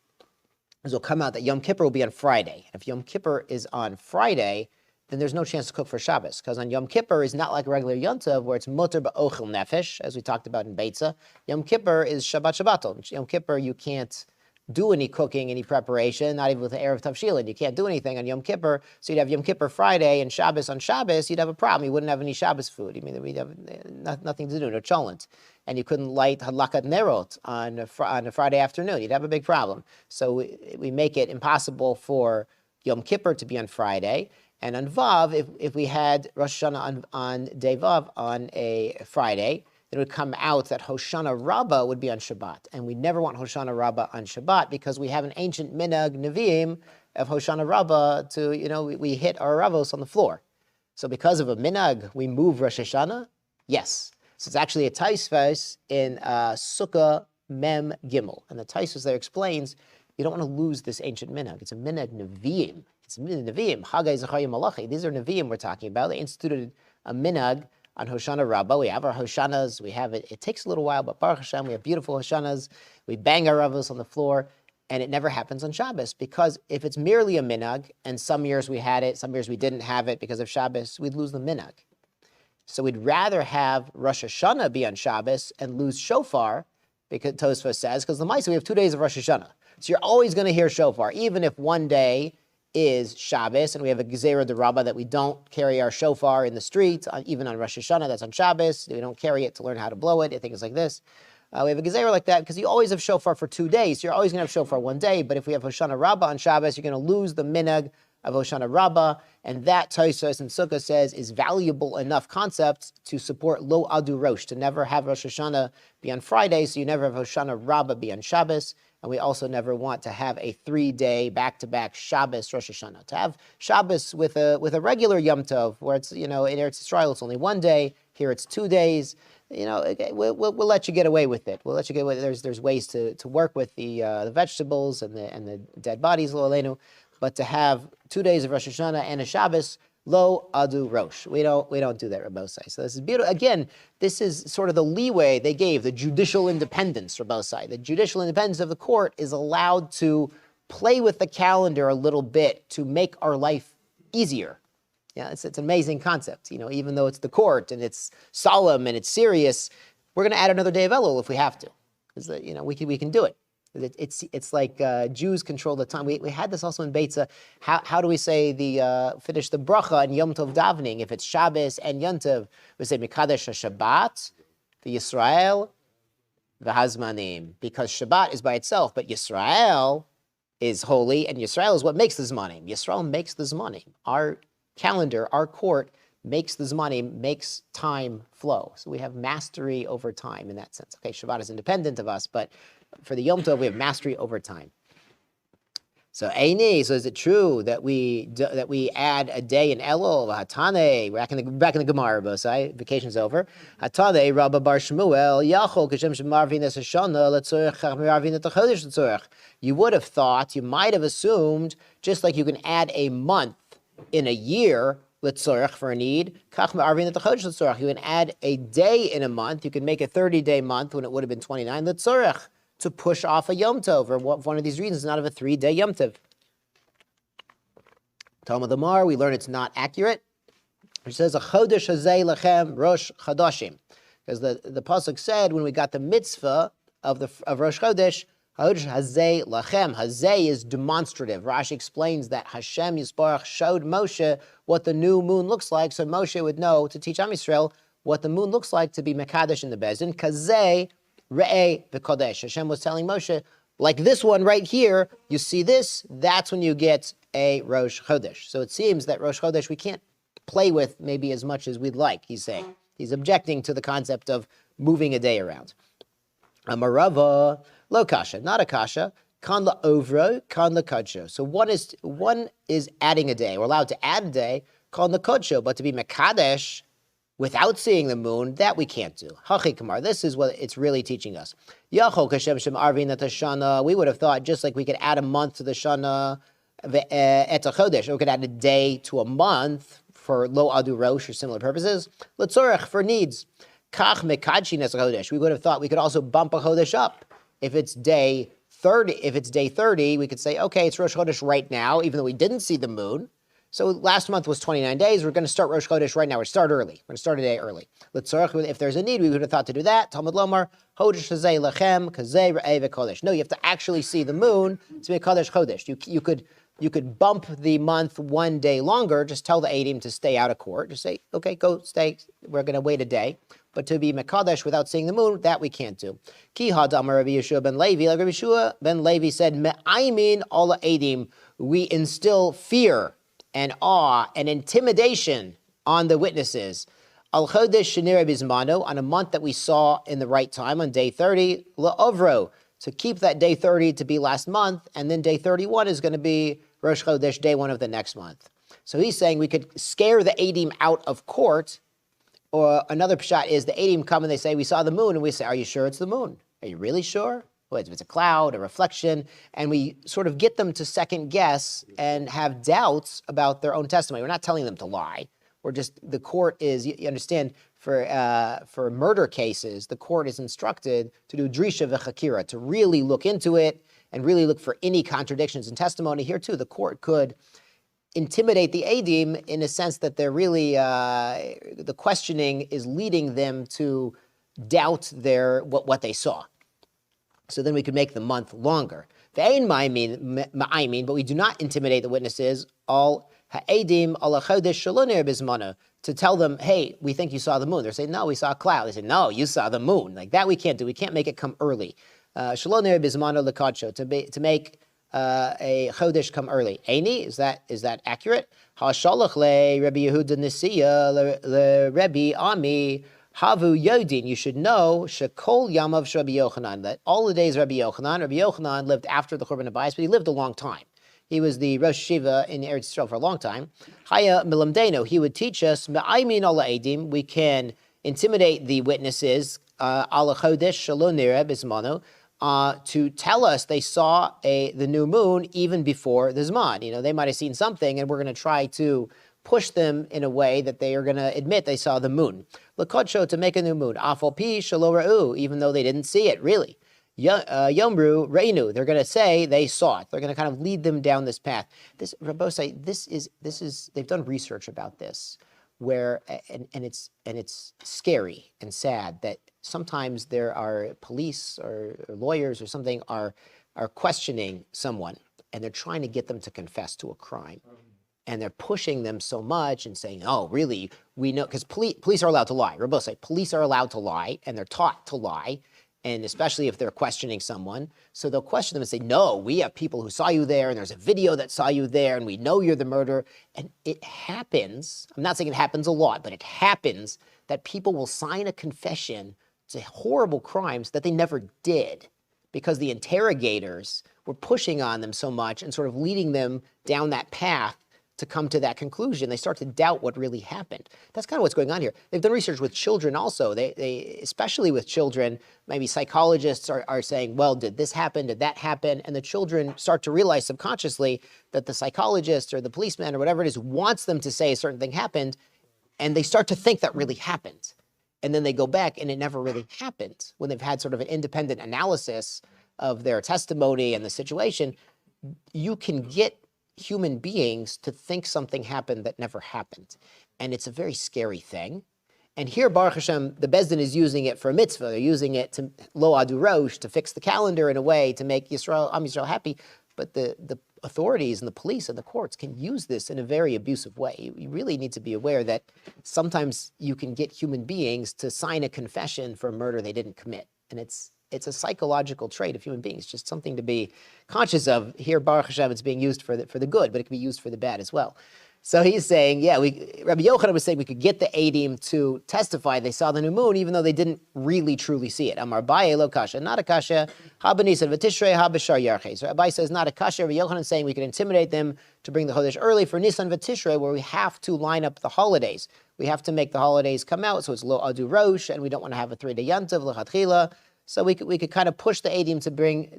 it'll come out that Yom Kippur will be on Friday. If Yom Kippur is on Friday, then there's no chance to cook for Shabbos, because on Yom Kippur is not like a regular Yontav, where it's mutter ba'ochel nefesh, as we talked about in Beitza. Yom Kippur is Shabbat Shabbaton. Yom Kippur, you can't do any cooking, any preparation, not even with the Erev Tavshilin. You can't do anything on Yom Kippur. So you'd have Yom Kippur Friday and Shabbos on Shabbos, you'd have a problem. You wouldn't have any Shabbos food. I mean, we'd have nothing to do, no cholent. And you couldn't light Hadlakat Nerot on a Friday afternoon. You'd have a big problem. So we make it impossible for Yom Kippur to be on Friday. And on Vav, if we had Rosh Hashanah on day Vav on a Friday, it would come out that Hoshana Rabbah would be on Shabbat. And we never want Hoshana Rabbah on Shabbat because we have an ancient minhag Nevi'im of Hoshana Rabbah to, we hit our Ravos on the floor. So because of a minhag, we move Rosh Hashanah? Yes. So it's actually a Taisvos in Sukkah Mem Gimel. And the Taisvos there explains, you don't want to lose this ancient minhag. It's a minhag Nevi'im. It's a minhag Nevi'im. Hagai Zachariah Malachi. These are Nevi'im we're talking about. They instituted a minhag on Hoshana Rabbah. We have our Hoshanas. We have it. It takes a little while, but Baruch Hashem, we have beautiful Hoshanas. We bang our Ravos on the floor. and it never happens on Shabbos, because if it's merely a minhag, and some years we had it, some years we didn't have it because of Shabbos, we'd lose the minhag. So we'd rather have Rosh Hashanah be on Shabbos and lose shofar, because Tosfos says, because the Maisa, we have 2 days of Rosh Hashanah. So you're always going to hear shofar, even if one day is Shabbos, and we have a Gezerah D'Rabba that we don't carry our shofar in the street, even on Rosh Hashanah, that's on Shabbos. We don't carry it to learn how to blow it. I think it's like this. We have a Gezerah like that because you always have shofar for 2 days. So you're always going to have shofar one day, but if we have Hoshana Rabbah on Shabbos, you're going to lose the minhag of Hoshana Rabbah, and that Tosfos and Sukkah says is valuable enough concept to support Lo Adu Rosh, to never have Rosh Hashanah be on Friday, so you never have Hoshana Rabbah be on Shabbos, and we also never want to have a 3-day back-to-back Shabbos Rosh Hashanah. To have Shabbos with a regular Yom Tov, where it's, in Eretz Yisrael it's only 1 day, here it's 2 days. We'll let you get away with it. We'll let you get away. There's ways to work with the vegetables and the dead bodies, lo aleinu. But to have 2 days of Rosh Hashanah and a Shabbos, lo adu rosh. We don't do that, Rabbosai. So this is beautiful. Again, this is sort of the leeway they gave, the judicial independence, Rabbosai. The judicial independence of the court is allowed to play with the calendar a little bit to make our life easier. Yeah, it's an amazing concept. Even though it's the court and it's solemn and it's serious, we're going to add another day of Elul if we have to. Because we can do it. It's like Jews control the time. We had this also in Beitza. How do we say finish the bracha and Yom Tov davening? If it's Shabbos and Yom Tov, we say Mikadesh HaShabbat, the Yisrael, the Hazmanim, because Shabbat is by itself, but Yisrael is holy, and Yisrael is what makes the Zmanim. Yisrael makes the Zmanim. Our calendar, our court makes the Zmanim, makes time flow. So we have mastery over time in that sense. Okay, Shabbat is independent of us, but for the Yom Tov, we have mastery over time. So is it true that we add a day in Elul? Hatane, we're back in the Gemara, Bosai. Vacation's over. Hatane, Rabba Bar Shmuel, Yachol Kashem Shemarvin Es Hashana Letzorech Marvin Et HaChodesh Letzorech. You would have thought, you might have assumed, just like you can add a month in a year, Letzorech, for a need, Kach Marvin Et HaChodesh Letzorech. You can add a day in a month. You can make a 30-day month when it would have been 29 Letzorech, to push off a Yom Tov, or one of these reasons, not of a 3-day Yom Tov. Talmud Amar, we learn it's not accurate. It says, a Chodesh Hazei Lachem Rosh Chadashim. Because the Pasuk said, when we got the mitzvah of Rosh Chodesh, Chodesh Hazei Lachem. Hazei is demonstrative. Rashi explains that Hashem Yisbarach showed Moshe what the new moon looks like, so Moshe would know to teach Am Yisrael what the moon looks like to be Mekadesh in the Bezin. Kazei Re'eh v'kodesh. Hashem was telling Moshe, like this one right here, you see this, that's when you get a Rosh Chodesh. So it seems that Rosh Chodesh we can't play with maybe as much as we'd like, he's saying. He's objecting to the concept of moving a day around. Amarava, lo kasha, not a kasha, kan la ovro, kan la kodsho. So one is adding a day. We're allowed to add a day, kan la kodsho, but to be mekadesh without seeing the moon, that we can't do. Hachi Kamar, this is what it's really teaching us. Yachol Kashem Shem Arvin Et Hashana, we would have thought just like we could add a month to the Shana Et HaChodesh, or we could add a day to a month for Lo Adu Rosh or similar purposes. Letzorech, for needs. Kach Mekadshin Es HaChodesh, we would have thought we could also bump a Chodesh up. If it's day 30, we could say, okay, it's Rosh Chodesh right now, even though we didn't see the moon. So last month was 29 days. We're going to start Rosh Chodesh right now. We're start early. We're going to start a day early. If there's a need, we would have thought to do that. Talmud Lomar, Chodesh Hazei Lachem, Kazei Re'eh V'Kodesh. No, you have to actually see the moon to be a Kodesh Chodesh. You could bump the month 1 day longer. Just tell the Eidim to stay out of court. Just say, okay, go stay. We're going to wait a day. But to be Mekadesh without seeing the moon, that we can't do. Ki Hadamar Rabbi Yeshua ben Levi, like Rabbi Yeshua ben Levi said, Me'aymin Ola Eidim, we instill fear and awe and intimidation on the witnesses. Al Chodesh Shenira Bizmano, on a month that we saw in the right time, on day 30, La'ovro, to keep that day 30 to be last month, and then day 31 is going to be Rosh Chodesh, day 1 of the next month. So he's saying we could scare the Eidim out of court, or another pshat is the Eidim come and they say, we saw the moon, and we say, are you sure it's the moon? Are you really sure? Well, if it's a cloud, a reflection, and we sort of get them to second guess and have doubts about their own testimony. We're not telling them to lie. or just the court is, you understand, for murder cases, the court is instructed to do drisha v'chakira, to really look into it and really look for any contradictions in testimony. Here too, the court could intimidate the Eidim in a sense that they're really, the questioning is leading them to doubt what they saw. So then we could make the month longer. But we do not intimidate the witnesses, all ha'edim ala chodesh shelo ner bizmano, to tell them, hey, we think you saw the moon. They're saying, no, we saw a cloud. They say, no, you saw the moon. Like that we can't do. We can't make it come early. Shelo ner bizmano lekadsho, to make a chodesh come early. Eini, is that accurate? Ha'shalach le Rabbi Yehuda Nesiya le Rabbi Ami Havu Yodin. You should know Shekol Yamav Rabbi Yochanan, that all the days Rabbi Yochanan lived after the Churban Abayis, but he lived a long time. He was the Rosh Shiva in Eretz Yisrael for a long time. Haya Milamdeno, he would teach us Me'aymin ala Eidim. We can intimidate the witnesses ala Chodesh Shelo Nira Bismano, to tell us they saw the new moon even before the Zman. You know, they might have seen something, and we're going to try to push them in a way that they are going to admit they saw the moon. L'kodsho, to make a new moon. Afal pi shelo ra'u, even though they didn't see it, really. Yomru re'inu, they're going to say they saw it. They're going to kind of lead them down this path. Rabbosai, this is, they've done research about this, where, and it's scary and sad that sometimes there are police or lawyers or something are questioning someone, and they're trying to get them to confess to a crime. And they're pushing them so much and saying, oh, really, we know, because police are allowed to lie. Rabbi say police are allowed to lie, and they're taught to lie, and especially if they're questioning someone. So they'll question them and say, no, we have people who saw you there, and there's a video that saw you there, and we know you're the murderer. And it happens, I'm not saying it happens a lot, but it happens that people will sign a confession to horrible crimes that they never did, because the interrogators were pushing on them so much and sort of leading them down that path to come to that conclusion. They start to doubt what really happened. That's kind of what's going on here. They've done research with children also. They especially with children, maybe psychologists are saying, well, did this happen? Did that happen? And the children start to realize subconsciously that the psychologist or the policeman or whatever it is wants them to say a certain thing happened, and they start to think that really happened. And then they go back and it never really happened. When they've had sort of an independent analysis of their testimony and the situation, you can get human beings to think something happened that never happened. And it's a very scary thing. And here, Baruch Hashem, the Bezdin is using it for a mitzvah. They're using it to lo adu Rosh, to fix the calendar in a way to make Am Yisrael happy. But the authorities and the police and the courts can use this in a very abusive way. You really need to be aware that sometimes you can get human beings to sign a confession for a murder they didn't commit. And it's a psychological trait of human beings, just something to be conscious of. Here, Baruch Hashem, it's being used for the good, but it can be used for the bad as well. So he's saying, Rabbi Yochanan was saying we could get the Eidim to testify they saw the new moon, even though they didn't really truly see it. Amar Abaye lo kasha, not a kasha. Habanisa v'tishrei habashar yarche. So Abaye says not a kasha. Rabbi Yochanan is saying we could intimidate them to bring the Chodesh early for Nisan v'tishrei, where we have to line up the holidays. We have to make the holidays come out, so it's lo adu Rosh, and we don't want to have a 3-day yantav lechatchila. So we could kind of push the Eidim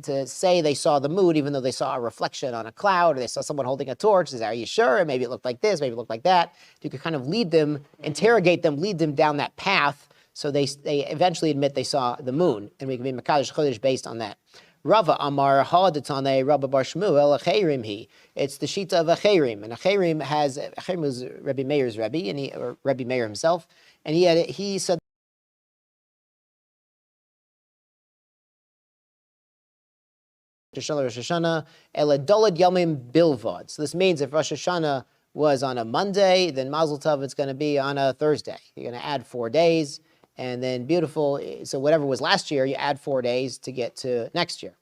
to say they saw the moon, even though they saw a reflection on a cloud, or they saw someone holding a torch. They say, are you sure? Maybe it looked like this, maybe it looked like that. You could kind of lead them, interrogate them, lead them down that path, so they eventually admit they saw the moon, and we can be Mekadosh Chodesh based on that. Rava Amar Ha'adatane Rabba Bar Shmuel Acherim he. It's the Shita of Acherim, and Acherim was Rabbi Meir's Rebbe, or Rabbi Meir himself, and he said Rosh Hashana, Ela Dolad Yomim Bilvad. So this means if Rosh Hashana was on a Monday, then Mazel Tov, it's going to be on a Thursday. You're going to add 4 days, and then beautiful. So whatever was last year, you add 4 days to get to next year.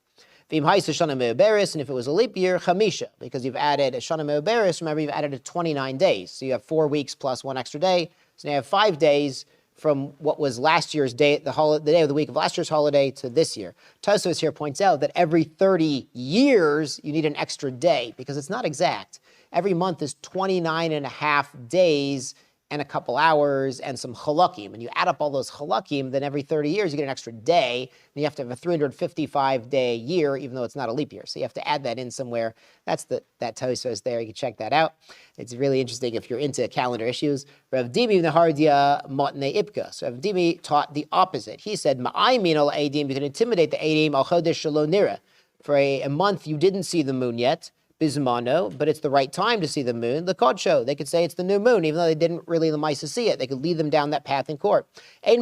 V'im Hais Hashana Me'oberis, and if it was a leap year, Chamisha, because you've added Hashana Me'oberis. Remember, you've added it 29 days, so you have 4 weeks plus 1 extra day. So now you have 5 days from what was last year's day, the day of the week of last year's holiday to this year. Tosfos here points out that every 30 years, you need an extra day, because it's not exact. Every month is 29 and a half days, and a couple hours and some chalakim. And you add up all those chalakim, then every 30 years you get an extra day. And you have to have a 355-day year, even though it's not a leap year. So you have to add that in somewhere. That's that Tosfos there. You can check that out. It's really interesting if you're into calendar issues. Rav Dimi Nahardia Motne Ipka. So Rav Dimi taught the opposite. He said, Ma'aymin al Eidim, you can intimidate the Eidim al Chodesh Shelo Nira. For a month you didn't see the moon yet. Bismano, but it's the right time to see the moon. The Kodsho, they could say it's the new moon, even though they didn't really the mice see it. They could lead them down that path in court. But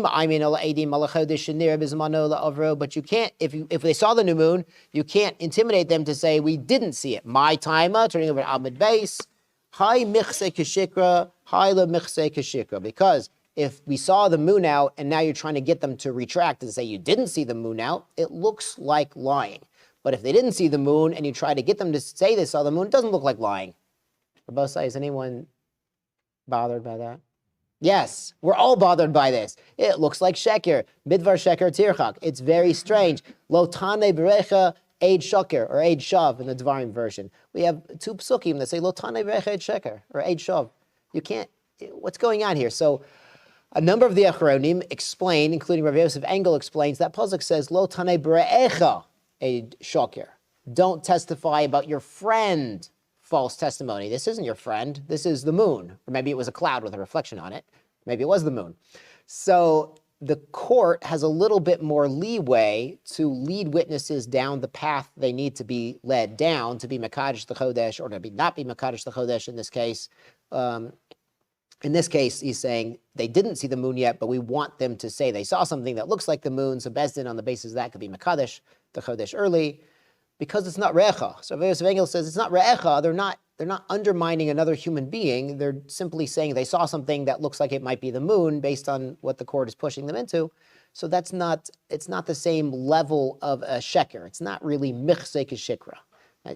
you can't, if they saw the new moon, you can't intimidate them to say we didn't see it. My timer, turning over to Amid Base, Hi Michse Kashikra, Hi La Michse Kashikra. Because if we saw the moon out and now you're trying to get them to retract and say you didn't see the moon out, it looks like lying. But if they didn't see the moon and you try to get them to say they saw the moon, it doesn't look like lying. Rabosai, is anyone bothered by that? Yes, we're all bothered by this. It looks like sheker. Midvar sheker tirchak. It's very strange. Lo tane berecha eid shoker, or eid shav in the Dvarim version. We have two psukim that say lo tane berecha eid sheker, or eid shav. You can't, what's going on here? So a number of the Achronim explain, including Rav Yosef Engel explains, that pasuk says lo tane berecha eid shoker. Don't testify about your friend. False testimony. This isn't your friend. This is the moon. Or maybe it was a cloud with a reflection on it. Maybe it was the moon. So the court has a little bit more leeway to lead witnesses down the path they need to be led down to be Mekadesh the Chodesh, or to be not be Mekadesh the Chodesh in this case. In this case, he's saying they didn't see the moon yet, but we want them to say they saw something that looks like the moon. So Bezdin, on the basis of that, could be Mekadesh the Chodesh early, because it's not Re'echa. So Yosef Engel says it's not Re'echa. They're not undermining another human being. They're simply saying they saw something that looks like it might be the moon based on what the court is pushing them into. So it's not the same level of a sheker. It's not really michse keshikra.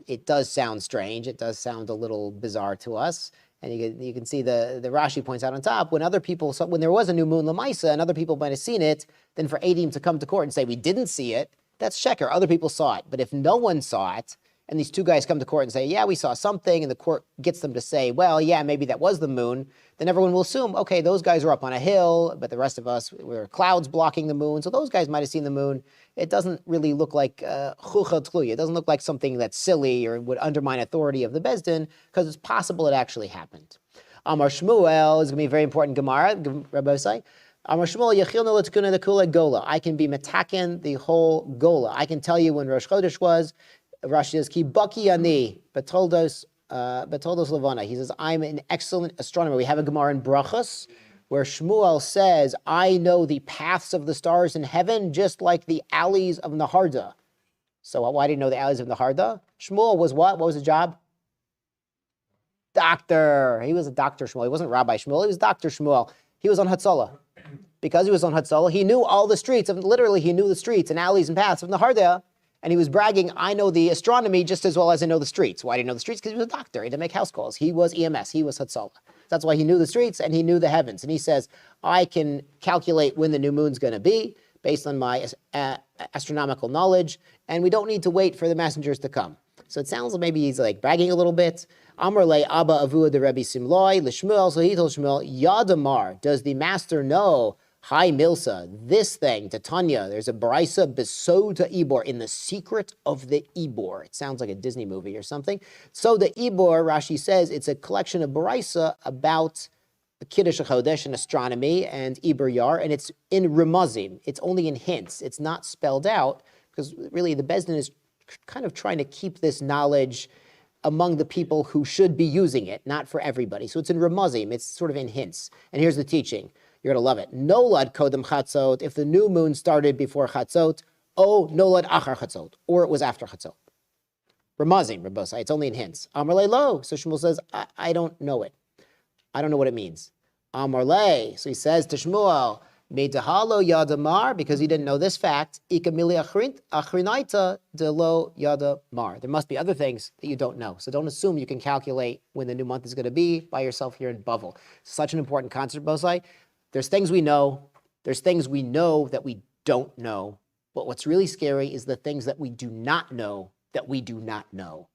It does sound strange. It does sound a little bizarre to us. And you can see the Rashi points out on top, when there was a new moon Lamaisa and other people might have seen it, then for Eidim to come to court and say we didn't see it, that's sheker. Other people saw it. But if no one saw it, and these two guys come to court and say, yeah, we saw something, and the court gets them to say, well, yeah, maybe that was the moon, then everyone will assume, okay, those guys are up on a hill, but the rest of us, were clouds blocking the moon, so those guys might have seen the moon. It doesn't really look like chucha tluya. It doesn't look like something that's silly or would undermine authority of the Bezdin, because it's possible it actually happened. Amar Shmuel is going to be a very important Gemara, Rabbi Say. Amar Shmuel, Yechilna l'tkuna the kula gola. I can be metaken the whole gola. I can tell you when Rosh Chodesh was. Rashi says, Ki baki ani betoldos levana. He says, I'm an excellent astronomer. We have a Gemara in Brachos where Shmuel says, I know the paths of the stars in heaven just like the alleys of Naharda. So why do you know the alleys of Naharda? Shmuel was what? What was his job? Doctor. He was a Dr. Shmuel. He wasn't Rabbi Shmuel. He was Dr. Shmuel. He was on Hatzalah. Because he was on Hatzalah, he knew all the streets, literally he knew the streets and alleys and paths of Naharda, and he was bragging, I know the astronomy just as well as I know the streets. Why did he know the streets? Because he was a doctor. He had to make house calls. He was EMS. He was Hatzalah. That's why he knew the streets and he knew the heavens. And he says, I can calculate when the new moon's going to be based on my astronomical knowledge, and we don't need to wait for the messengers to come. So it sounds like maybe he's like bragging a little bit. Amar le Abba Avua de Rebbe Simloi, L'Shmuel, so he told Shmuel, Yadamar, does the master know, Hi Milsa, this thing, Tanya, there's a Baraisa Besoda Ibor, in the secret of the Ibor. It sounds like a Disney movie or something. So the Ibor, Rashi says, it's a collection of Baraisa about Kiddush HaChodesh and astronomy and Ibor Yar, and it's in Remazim. It's only in hints. It's not spelled out, because really the Bezdin is kind of trying to keep this knowledge among the people who should be using it, not for everybody. So it's in Remazim. It's sort of in hints. And here's the teaching. You're going to love it. Nolad kodem chatzot, if the new moon started before chatzot, nolad achar chatzot, or it was after chatzot. Ramazim, Rabosai, it's only in hints. Amar le lo, so Shmuel says, I don't know it. I don't know what it means. Amar le, so he says to Shmuel, meidahalo yadamar, because he didn't know this fact, ikamili achrinaita de lo yadamar. There must be other things that you don't know. So don't assume you can calculate when the new month is going to be by yourself here in Bavel. Such an important concept, Bosai. There's things we know. There's things we know that we don't know. But what's really scary is the things that we do not know that we do not know.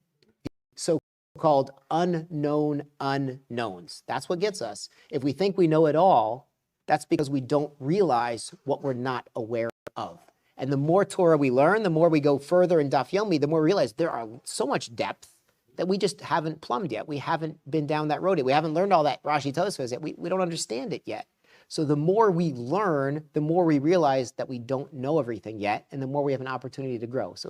So called unknown unknowns. That's what gets us. If we think we know it all, that's because we don't realize what we're not aware of. And the more Torah we learn, the more we go further in Daf Yomi, the more we realize there are so much depth that we just haven't plumbed yet. We haven't been down that road yet. We haven't learned all that Rashi Tosfos yet. We don't understand it yet. So the more we learn, the more we realize that we don't know everything yet, and the more we have an opportunity to grow. So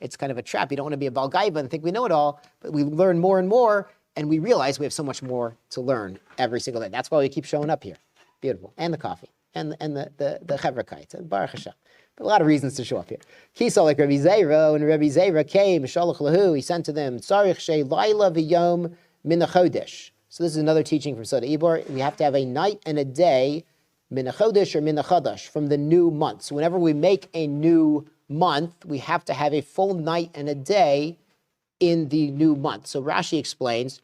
it's kind of a trap. You don't want to be a Balgaiba and think we know it all, but we learn more and more, and we realize we have so much more to learn every single day. That's why we keep showing up here. Beautiful. And the coffee, and the chevrakite, and Baruch Hashem. But a lot of reasons to show up here. He saw like Rabbi Zera, when Rabbi Zera came, Shalach Lahu, he sent to them, Tzarich Shei Laila V'Yom Min HaChodesh. So this is another teaching from Soda Ibor. We have to have a night and a day, Min HaChodesh or Min HaChadash, from the new month. So whenever we make a new month, we have to have a full night and a day in the new month. So Rashi explains,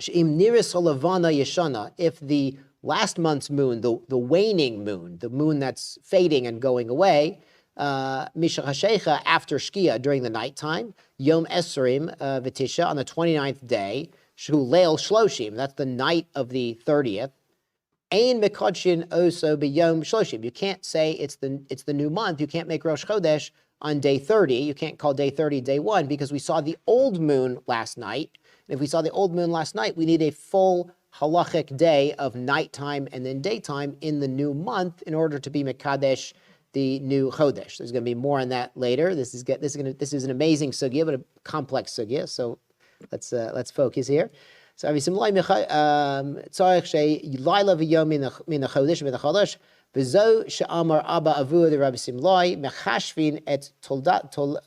She'im Niris Olavana Yeshana, if the last month's moon, the waning moon, the moon that's fading and going away, Misha Hashecha, after Shkia, during the nighttime, Yom Esrim V'Tisha, on the 29th day, Shu Leil Shloshim, that's the night of the 30th, Ein Mekadshin Oso B'Yom Shloshim. You can't say it's the new month. You can't make Rosh Chodesh on day 30. You can't call day 30 day 1 because we saw the old moon last night. And if we saw the old moon last night, we need a full halachic day of nighttime and then daytime in the new month in order to be Mekadesh, the new Chodesh. There's going to be more on that later. This is an amazing sugya, but a complex sugya. So let's focus here. So Avisimlai Tzarich Shei Laila V'Yom Min HaChodesh Min HaChodesh V'Zo She'amar Abba Avu the Rabbi Simlai Mechashvin Et Toladto.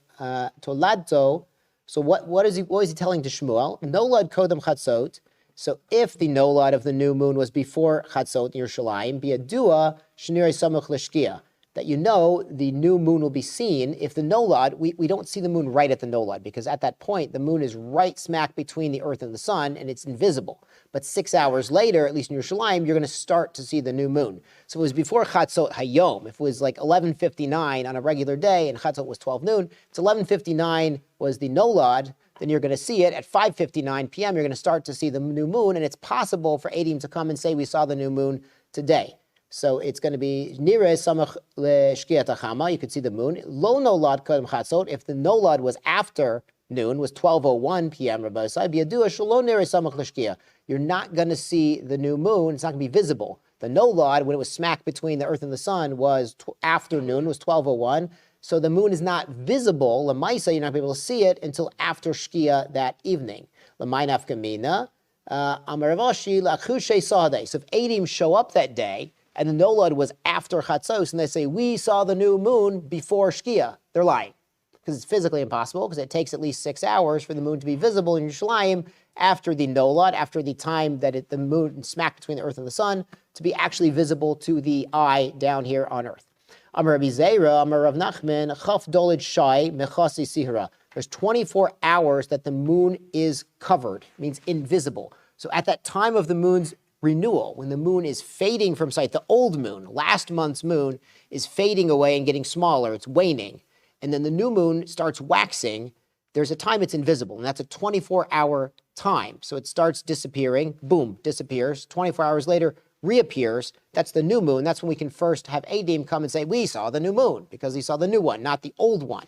So what is he telling to Shmuel? Nolad Kodam Chatzot. So if the nolad of the new moon was before Chatzot in Yerushalayim, Biadua Shnirei Samuch L'Shkia, that you know the new moon will be seen. If the nolad, we don't see the moon right at the nolad, because at that point, the moon is right smack between the earth and the sun, and it's invisible. But 6 hours later, at least in Yerushalayim, you're going to start to see the new moon. So it was before Chatzot Hayom. If it was like 11:59 on a regular day, and Chatzot was 12 noon, it's 11:59 was the nolad, then you're going to see it at 5:59 p.m. You're going to start to see the new moon, and it's possible for Eidim to come and say, we saw the new moon today. So it's going to be Nireh Samach LeShkiat HaChama. You could see the moon. Lo Nolad Kodem Chatzot. If the Nolad was after noon, was 12:01 p.m. Rabbi Sai Biadua Shelo Nireh Samach LeShkia. You're not going to see the new moon. It's not going to be visible. The Nolad, when it was smack between the earth and the sun, was afternoon, was 12:01. So the moon is not visible. Lamaisa, you're not going to be able to see it until after Shkia that evening. Lamai Nafkamina. Amaravashi Lachushe Sadeh. So if Eidim show up that day, and the nolad was after Chatzos, and they say, we saw the new moon before Shkia, they're lying. Because it's physically impossible, because it takes at least 6 hours for the moon to be visible in Yerushalayim after the nolad, after the time that the moon smack between the earth and the sun, to be actually visible to the eye down here on earth. Amar Rabbi Zera, Amar Rav Nachman, Chaf Dolid Shai, Mechasi Sihra. There's 24 hours that the moon is covered, means invisible. So at that time of the moon's renewal, when the moon is fading from sight, the old moon, last month's moon, is fading away and getting smaller, it's waning, and then the new moon starts waxing, there's a time it's invisible, and that's a 24-hour time. So it starts disappearing, boom, disappears, 24 hours later, reappears, that's the new moon. That's when we can first have Eidim come and say, we saw the new moon, because he saw the new one, not the old one.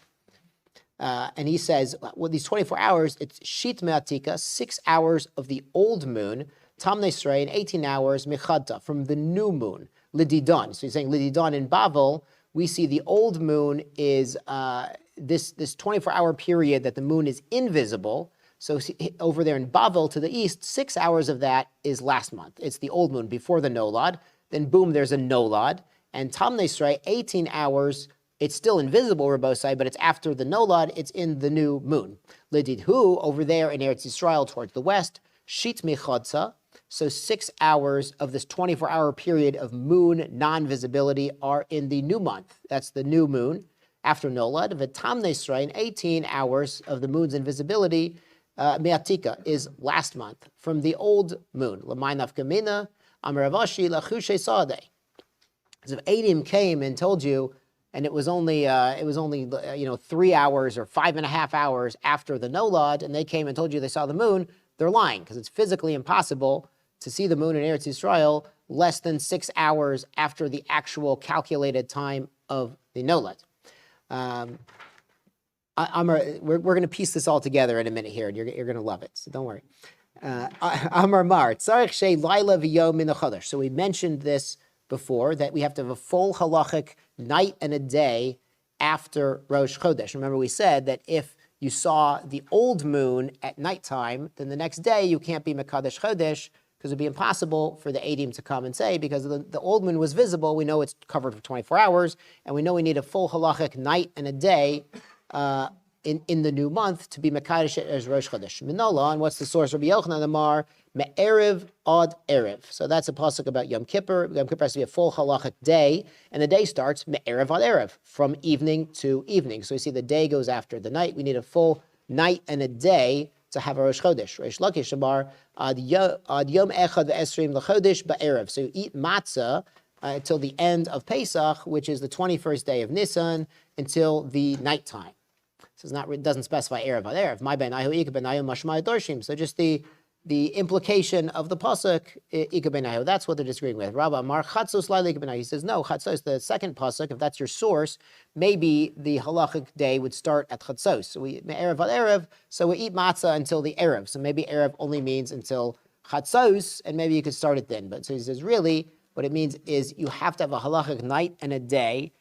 And he says, with these 24 hours, it's Shit Me'atika, 6 hours of the old moon, Tam Nesrei, 18 hours, Mechadta, from the new moon, Lididon. So he's saying Lididon in Bavel, we see the old moon is this 24-hour period that the moon is invisible. So over there in Bavel to the east, 6 hours of that is last month. It's the old moon before the Nolad. Then boom, there's a Nolad. And Tam Nesrei, 18 hours, it's still invisible, Rabosai, but it's after the Nolad, it's in the new moon. Lididhu, over there in Eretz Yisrael towards the west, Shit Mechadta. So 6 hours of this 24-hour period of moon non-visibility are in the new month. That's the new moon after Nolad. V'tam Nesrain, 18 hours of the moon's invisibility, Me'atika, is last month from the old moon. L'may nafkamina, Amaravashi, Lachushe Sadeh. So if Eidim came and told you, and it was only 3 hours or 5.5 hours after the Nolad, and they came and told you they saw the moon, they're lying, because it's physically impossible to see the moon in Eretz Yisrael less than 6 hours after the actual calculated time of the Nolad. We're going to piece this all together in a minute here, and you're going to love it, so don't worry. Amar Mar, tzarich shei laila v'yom min hachodesh. So we mentioned this before, that we have to have a full halachic night and a day after Rosh Chodesh. Remember, we said that if you saw the old moon at nighttime, then the next day you can't be Mekadesh Chodesh, because it would be impossible for the Eidim to come and say, because the old moon was visible, we know it's covered for 24 hours, and we know we need a full halachic night and a day in the new month to be Mekadesh as Rosh Chodesh. Minola, and what's the source? Rabbi Yochanan Amar, Me'erev ad Erev. So that's a pasuk about Yom Kippur. Yom Kippur has to be a full halachic day, and the day starts Me'erev ad Erev, from evening to evening. So you see the day goes after the night. We need a full night and a day to have a Rosh Chodesh. Reish Lakish Amar, ad Yom Echad Ve'esrim L'Chodesh Ba'erev. So you eat matzah until the end of Pesach, which is the 21st day of Nisan, until the nighttime. So it doesn't specify Erev ad Erev. My ben Ahu Ika ben Ahu Mashmai Dorshim. So just the implication of the pasuk, Ika ben Ahu, that's what they're disagreeing with. Rabba Amar Chatzos Laila Ika ben Ahu. He says, no, Chatzos, the second pasuk, if that's your source, maybe the halachic day would start at Chatzos. So we Erev ad Erev, so we eat matzah until the Erev. So maybe Erev only means until Chatzos, and maybe you could start it then. But so he says, really, what it means is you have to have a halachic night and a day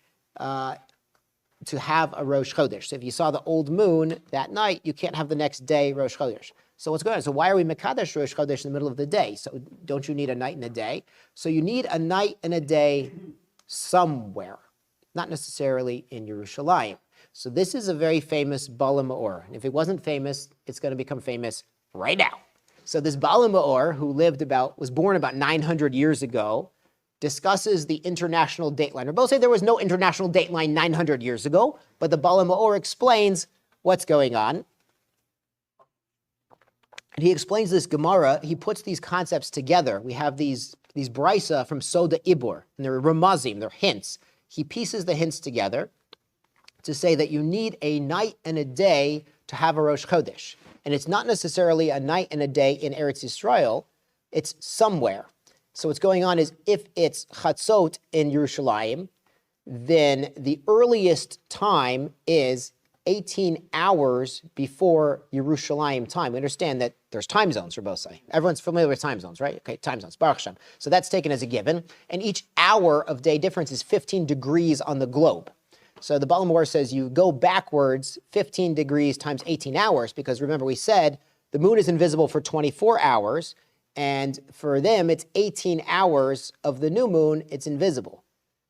to have a Rosh Chodesh. So if you saw the old moon that night, you can't have the next day Rosh Chodesh. So what's going on? So why are we Mekadesh Rosh Chodesh in the middle of the day? So don't you need a night and a day? So you need a night and a day somewhere, not necessarily in Yerushalayim. So this is a very famous Bala Me'or. And if it wasn't famous, it's going to become famous right now. So this Bala Me'or, who was born about 900 years ago, discusses the international dateline. We're both saying there was no international dateline 900 years ago, but the Bala Me'or explains what's going on. And he explains this Gemara. He puts these concepts together. We have these brisa from Soda Ibor, and they're ramazim, they're hints. He pieces the hints together to say that you need a night and a day to have a Rosh Chodesh. And it's not necessarily a night and a day in Eretz Yisrael, it's somewhere. So what's going on is, if it's Chatzot in Yerushalayim, then the earliest time is 18 hours before Yerushalayim time. We understand that there's time zones for both sides. Everyone's familiar with time zones, right? Okay, time zones, Baruch Hashem. So that's taken as a given. And each hour of day difference is 15 degrees on the globe. So the Bala Me'or says you go backwards 15 degrees times 18 hours, because remember we said the moon is invisible for 24 hours, and for them, it's 18 hours of the new moon, it's invisible.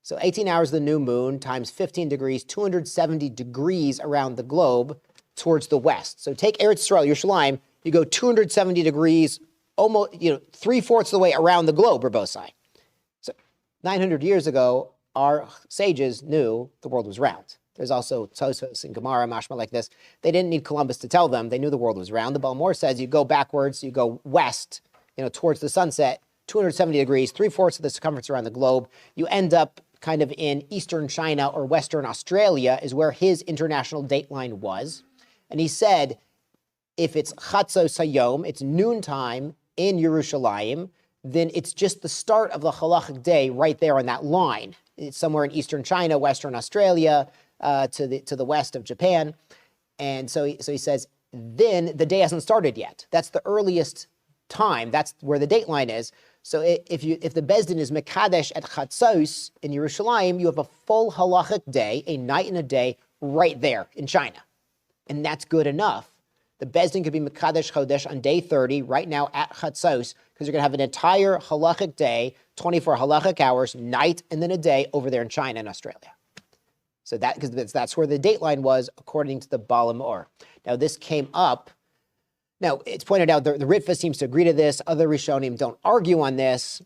So 18 hours of the new moon times 15 degrees, 270 degrees around the globe towards the west. So take Eretz Yisrael, Yerushalayim, you go 270 degrees, almost 3/4 of the way around the globe, or both sides. So 900 years ago, our sages knew the world was round. There's also Tosfos and Gemara, mashma like this. They didn't need Columbus to tell them. They knew the world was round. The Bala Me'or says you go backwards, you go west, towards the sunset, 270 degrees, 3/4 of the circumference around the globe. You end up kind of in eastern China or western Australia, is where his international dateline was. And he said, if it's Chatzos Hayom, it's noontime in Yerushalayim, then it's just the start of the halachic day right there on that line. It's somewhere in eastern China, western Australia, to the west of Japan. And so he says, then the day hasn't started yet. That's the earliest time. That's where the dateline is. So if the Beis Din is Mekadesh at Chatzos in Yerushalayim, you have a full halachic day, a night and a day, right there in China. And that's good enough. The Beis Din could be Mekadesh Chodesh on day 30, right now at Chatzos, because you're going to have an entire halachic day, 24 halachic hours, night and then a day over there in China and Australia. So because that's where the dateline was, according to the Bala Me'or. Now this came up. Now, it's pointed out, the Ritva seems to agree to this. Other Rishonim don't argue on this.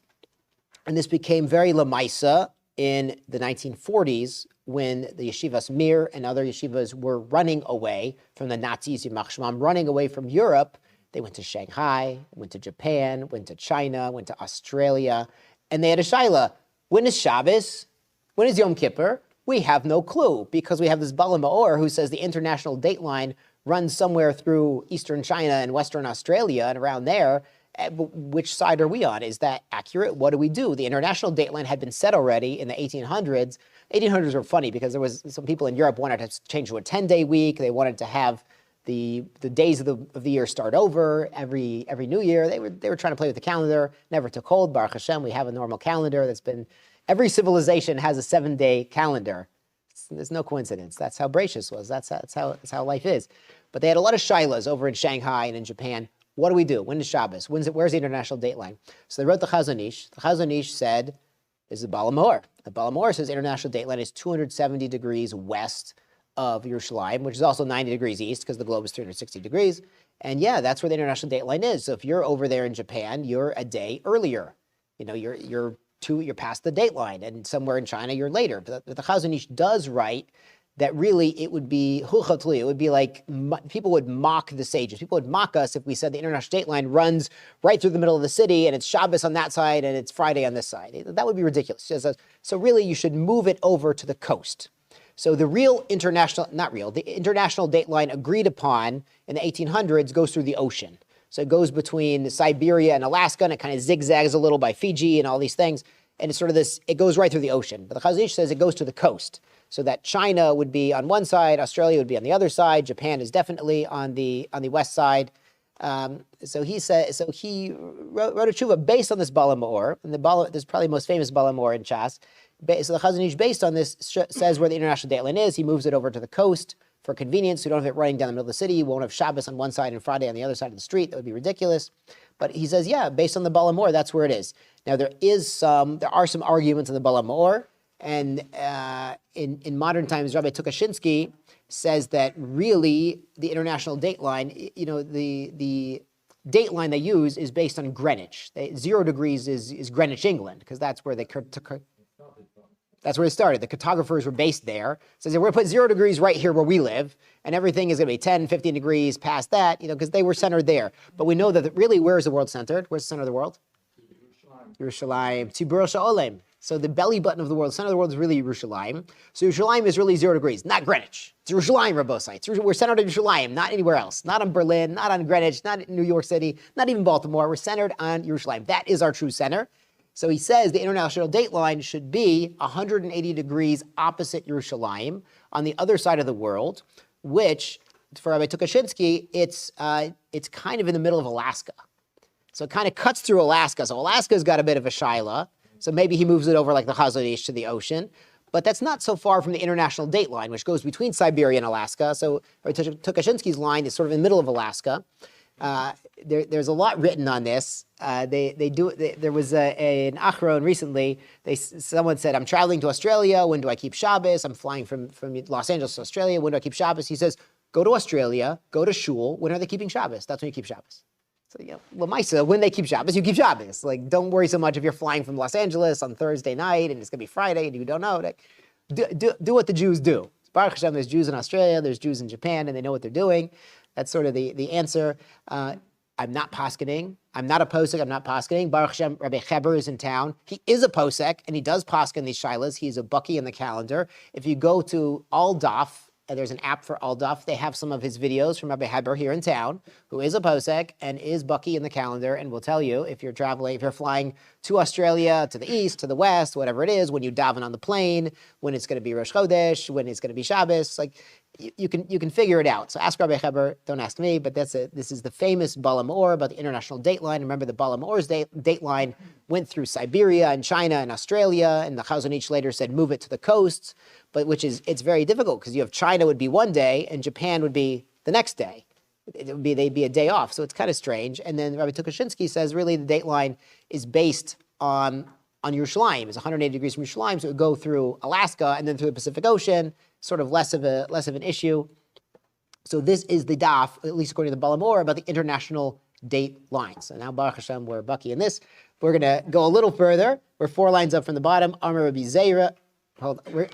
And this became very lamaisa in the 1940s, when the yeshivas Meir and other yeshivas were running away from the Nazis, running away from Europe. They went to Shanghai, went to Japan, went to China, went to Australia. And they had a shaila. When is Shabbos? When is Yom Kippur? We have no clue because we have this Bala Meor who says the international dateline runs somewhere through eastern China and western Australia and around there. Which side are we on? Is that accurate? What do we do? The international dateline had been set already in the 1800s. 1800s were funny because there was some people in Europe wanted to change to a 10-day week. They wanted to have the days of the year start over every New Year. They were trying to play with the calendar. Never took hold. Baruch Hashem, we have a normal calendar that's been. Every civilization has a 7-day calendar. There's no coincidence. That's how Bereshis was. That's how life is. But they had a lot of shilas over in Shanghai and in Japan. What do we do? When is Shabbos? Where's the international dateline? So they wrote the Chazon Ish. The Chazon Ish said, this is Bala Meor. The Bala Meor says international dateline is 270 degrees west of Yerushalayim, which is also 90 degrees east because the globe is 360 degrees. And yeah, that's where the international dateline is. So if you're over there in Japan, you're a day earlier. You're past the dateline, and somewhere in China you're later. But the Chazon Ish does write that really it would be hulchatli. It would be like people would mock the sages. People would mock us if we said the international dateline runs right through the middle of the city and it's Shabbos on that side and it's Friday on this side. That would be ridiculous. So really you should move it over to the coast. So the international dateline agreed upon in the 1800s goes through the ocean. So it goes between Siberia and Alaska, and it kind of zigzags a little by Fiji and all these things. And it's sort of this, it goes right through the ocean. But the Chazon Ish says it goes to the coast. So that China would be on one side, Australia would be on the other side, Japan is definitely on the west side. So he wrote a tshuva based on this Bala Meor, and this is probably the most famous Bala Meor in Chas. So the Chazon Ish, based on this, says where the international dateline is. He moves it over to the coast for convenience. So you don't have it running down the middle of the city. You won't have Shabbos on one side and Friday on the other side of the street. That would be ridiculous. But he says, yeah, based on the Bala Meor, that's where it is. Now there are some arguments in the Bala Meor, and in modern times, Rabbi Tukashinsky says that really the international dateline, the dateline they use is based on Greenwich. 0 degrees is Greenwich, England, because that's where that's where it started. The cartographers were based there. So we're going to put 0 degrees right here where we live, and everything is going to be 10, 15 degrees past that, because they were centered there. But we know that really, where is the world centered? Where's the center of the world? Yerushalayim. Tzibur Sha'olem. So the belly button of the world, the center of the world is really Yerushalayim. So Yerushalayim is really 0 degrees, not Greenwich. It's Yerushalayim, Rabosai. We're centered in Yerushalayim, not anywhere else. Not on Berlin, not on Greenwich, not in New York City, not even Baltimore. We're centered on Yerushalayim. That is our true center. So he says the international dateline should be 180 degrees opposite Yerushalayim on the other side of the world, which, for Rabbi Tukashinsky, it's kind of in the middle of Alaska. So it kind of cuts through Alaska. So Alaska's got a bit of a shaila. So maybe he moves it over like the Chazon Ish to the ocean. But that's not so far from the international dateline, which goes between Siberia and Alaska. So Tukashinsky's line is sort of in the middle of Alaska. There's a lot written on this. There was an achron recently. Someone said, I'm traveling to Australia. When do I keep Shabbos? I'm flying from Los Angeles to Australia. When do I keep Shabbos? He says, go to Australia, go to shul. When are they keeping Shabbos? That's when you keep Shabbos. So, Lamaisa, when they keep Shabbos, you keep Shabbos. Like, don't worry so much if you're flying from Los Angeles on Thursday night and it's going to be Friday and you don't know. Do what the Jews do. Baruch Hashem, there's Jews in Australia, there's Jews in Japan, and they know what they're doing. That's sort of the answer. I'm not poskening. I'm not a posek. I'm not poskening. Baruch Hashem, Rabbi Heber is in town. He is a posek, and he does posken these shilas. He's a bucky in the calendar. If you go to All Daf, there's an app for All Daf. They have some of his videos from Rabbi Heber here in town, who is a posek and is bucky in the calendar, and will tell you if you're flying to Australia, to the east, to the west, whatever it is, when you daven on the plane, when it's going to be Rosh Chodesh, when it's going to be Shabbos, like you can figure it out. So ask Rabbi Heber, don't ask me, but this is the famous Bala Meor about the international dateline. Remember, the Bala Meor's dateline went through Siberia and China and Australia, and the Chazon Ish later said move it to the coasts, but it's very difficult because you have China would be one day and Japan would be the next day. They'd be a day off, so it's kind of strange. And then Rabbi Tukashinsky says really the dateline is based on Yerushalayim. It's 180 degrees from Yerushalayim, so it would go through Alaska and then through the Pacific Ocean, sort of less of an issue. So this is the daf, at least according to the Bala Meor, about the international dateline. So now Baruch Hashem, we're bucky in this. We're going to go a little further. We're 4 lines up from the bottom. Amar Rabbi Zeira. Hold on.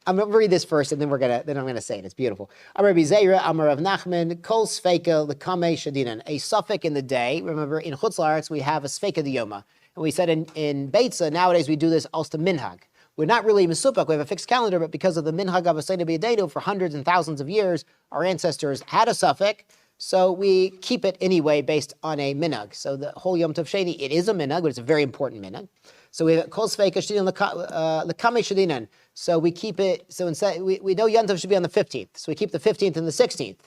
I'm going to read this first, and then I'm going to say it. It's beautiful. Amar Rabbi Zeira, Amar Rav Nachman, Kol Sfeika L'Kamei Shadinan. A suffix in the day. Remember, in Chutz La'aretz, we have a Sfeika Yoma. And we said in Beitza, nowadays we do this also minhag. we're not really Mesupak, we have a fixed calendar, but because of the Minhag Avosayna B'Yadeinu, for hundreds and thousands of years, our ancestors had a suffix, so we keep it anyway based on a minhag. So the whole Yom Tov Sheni, it is a minhag, but it's a very important minhag. So we have Kol Sveika Shdinan L'Kamei Shdinan. So we keep it, so instead, we know Yom Tov should be on the 15th, so we keep the 15th and the 16th.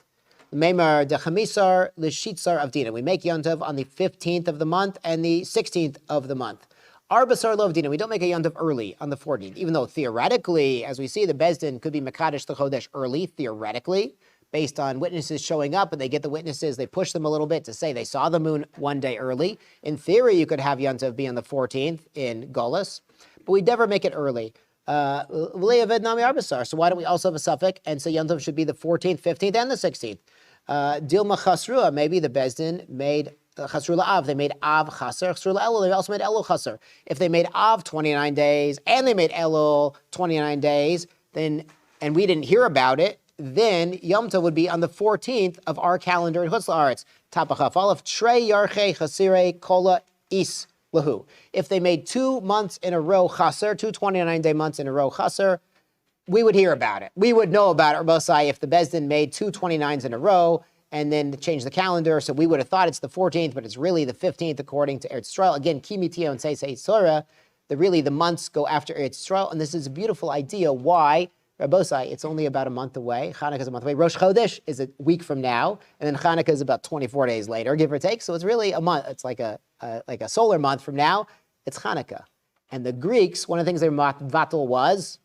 Meir de Chamisar L'Shitsar Avdina. We make Yom Tov on the 15th of the month and the 16th of the month. Arbasar Lovdina. We don't make a Yom Tov early on the 14th, even though theoretically, as we see, the Bezdin could be Mekadesh the Chodesh early, theoretically, based on witnesses showing up, and they get the witnesses, they push them a little bit to say they saw the moon one day early. In theory, you could have Yom Tov be on the 14th in Golas, but we never make it early. So why don't we also have a suffix and say Yom Tov should be the 14th, 15th, and the 16th? Dilma Chasrua, maybe the Bezdin made Chasru La'av, they made Av Chaser. Chasru La'elul, they also made Elul Chaser. If they made Av 29 days and they made Elul 29 days, then, and we didn't hear about it, then Yom Tov would be on the 14th of our calendar in Chutz La'aretz. Tapachaf Aleph, Trei Yarchei Chasirei Kola Is Lahu. If they made 2 months in a row Chaser, 2 29-day months in a row Chaser, we would hear about it. We would know about it, Rabosai, if the Bezdin made 2 29s in a row and then change the calendar. So we would have thought it's the 14th, but it's really the 15th according to Eretz Yisrael. Again, Kimitio and Seisei Sorah, the months go after Eretz Yisrael. And this is a beautiful idea. Why? Rabosai, it's only about a month away. Hanukkah is a month away. Rosh Chodesh is a week from now. And then Hanukkah is about 24 days later, give or take. So it's really a month. It's like a solar month from now. It's Hanukkah. And the Greeks, one of the things they mevatel was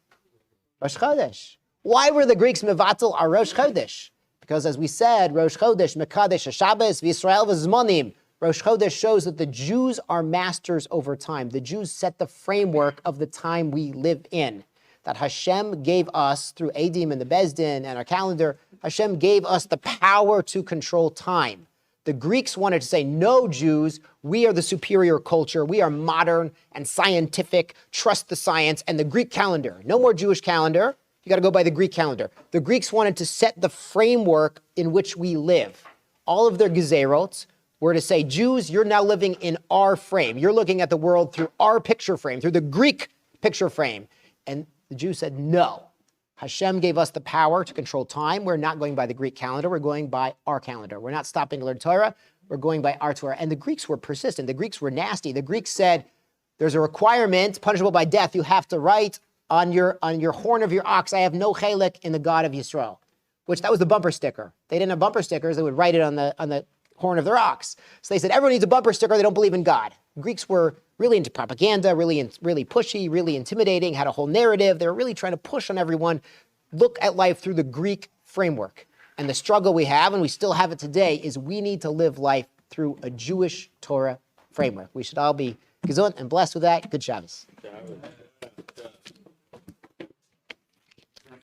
Rosh Chodesh. Why were the Greeks mevatel our Rosh Chodesh? Because as we said, Rosh Chodesh, Mekadesh, Shabbos, V'Yisrael, V'Zmonim. Rosh Chodesh shows that the Jews are masters over time. The Jews set the framework of the time we live in. That Hashem gave us, through Eidim and the Bezdin and our calendar, Hashem gave us the power to control time. The Greeks wanted to say, no, Jews, we are the superior culture. We are modern and scientific, trust the science, and the Greek calendar. No more Jewish calendar. You got to go by the Greek calendar. The Greeks wanted to set the framework in which we live. All of their gezerot were to say, Jews, you're now living in our frame. You're looking at the world through our picture frame, through the Greek picture frame. And the Jews said, no. Hashem gave us the power to control time. We're not going by the Greek calendar. We're going by our calendar. We're not stopping to learn Torah. We're going by our Torah. And the Greeks were persistent. The Greeks were nasty. The Greeks said, there's a requirement, punishable by death. You have to write on your horn of your ox, I have no chelik in the God of Yisrael, which that was the bumper sticker. They didn't have bumper stickers. They would write it on the horn of their ox. So they said, everyone needs a bumper sticker. They don't believe in God. Greeks were really into propaganda, really pushy, really intimidating, had a whole narrative. They were really trying to push on everyone, look at life through the Greek framework. And the struggle we have, and we still have it today, is we need to live life through a Jewish Torah framework. We should all be gesund and blessed with that. Good Shabbos.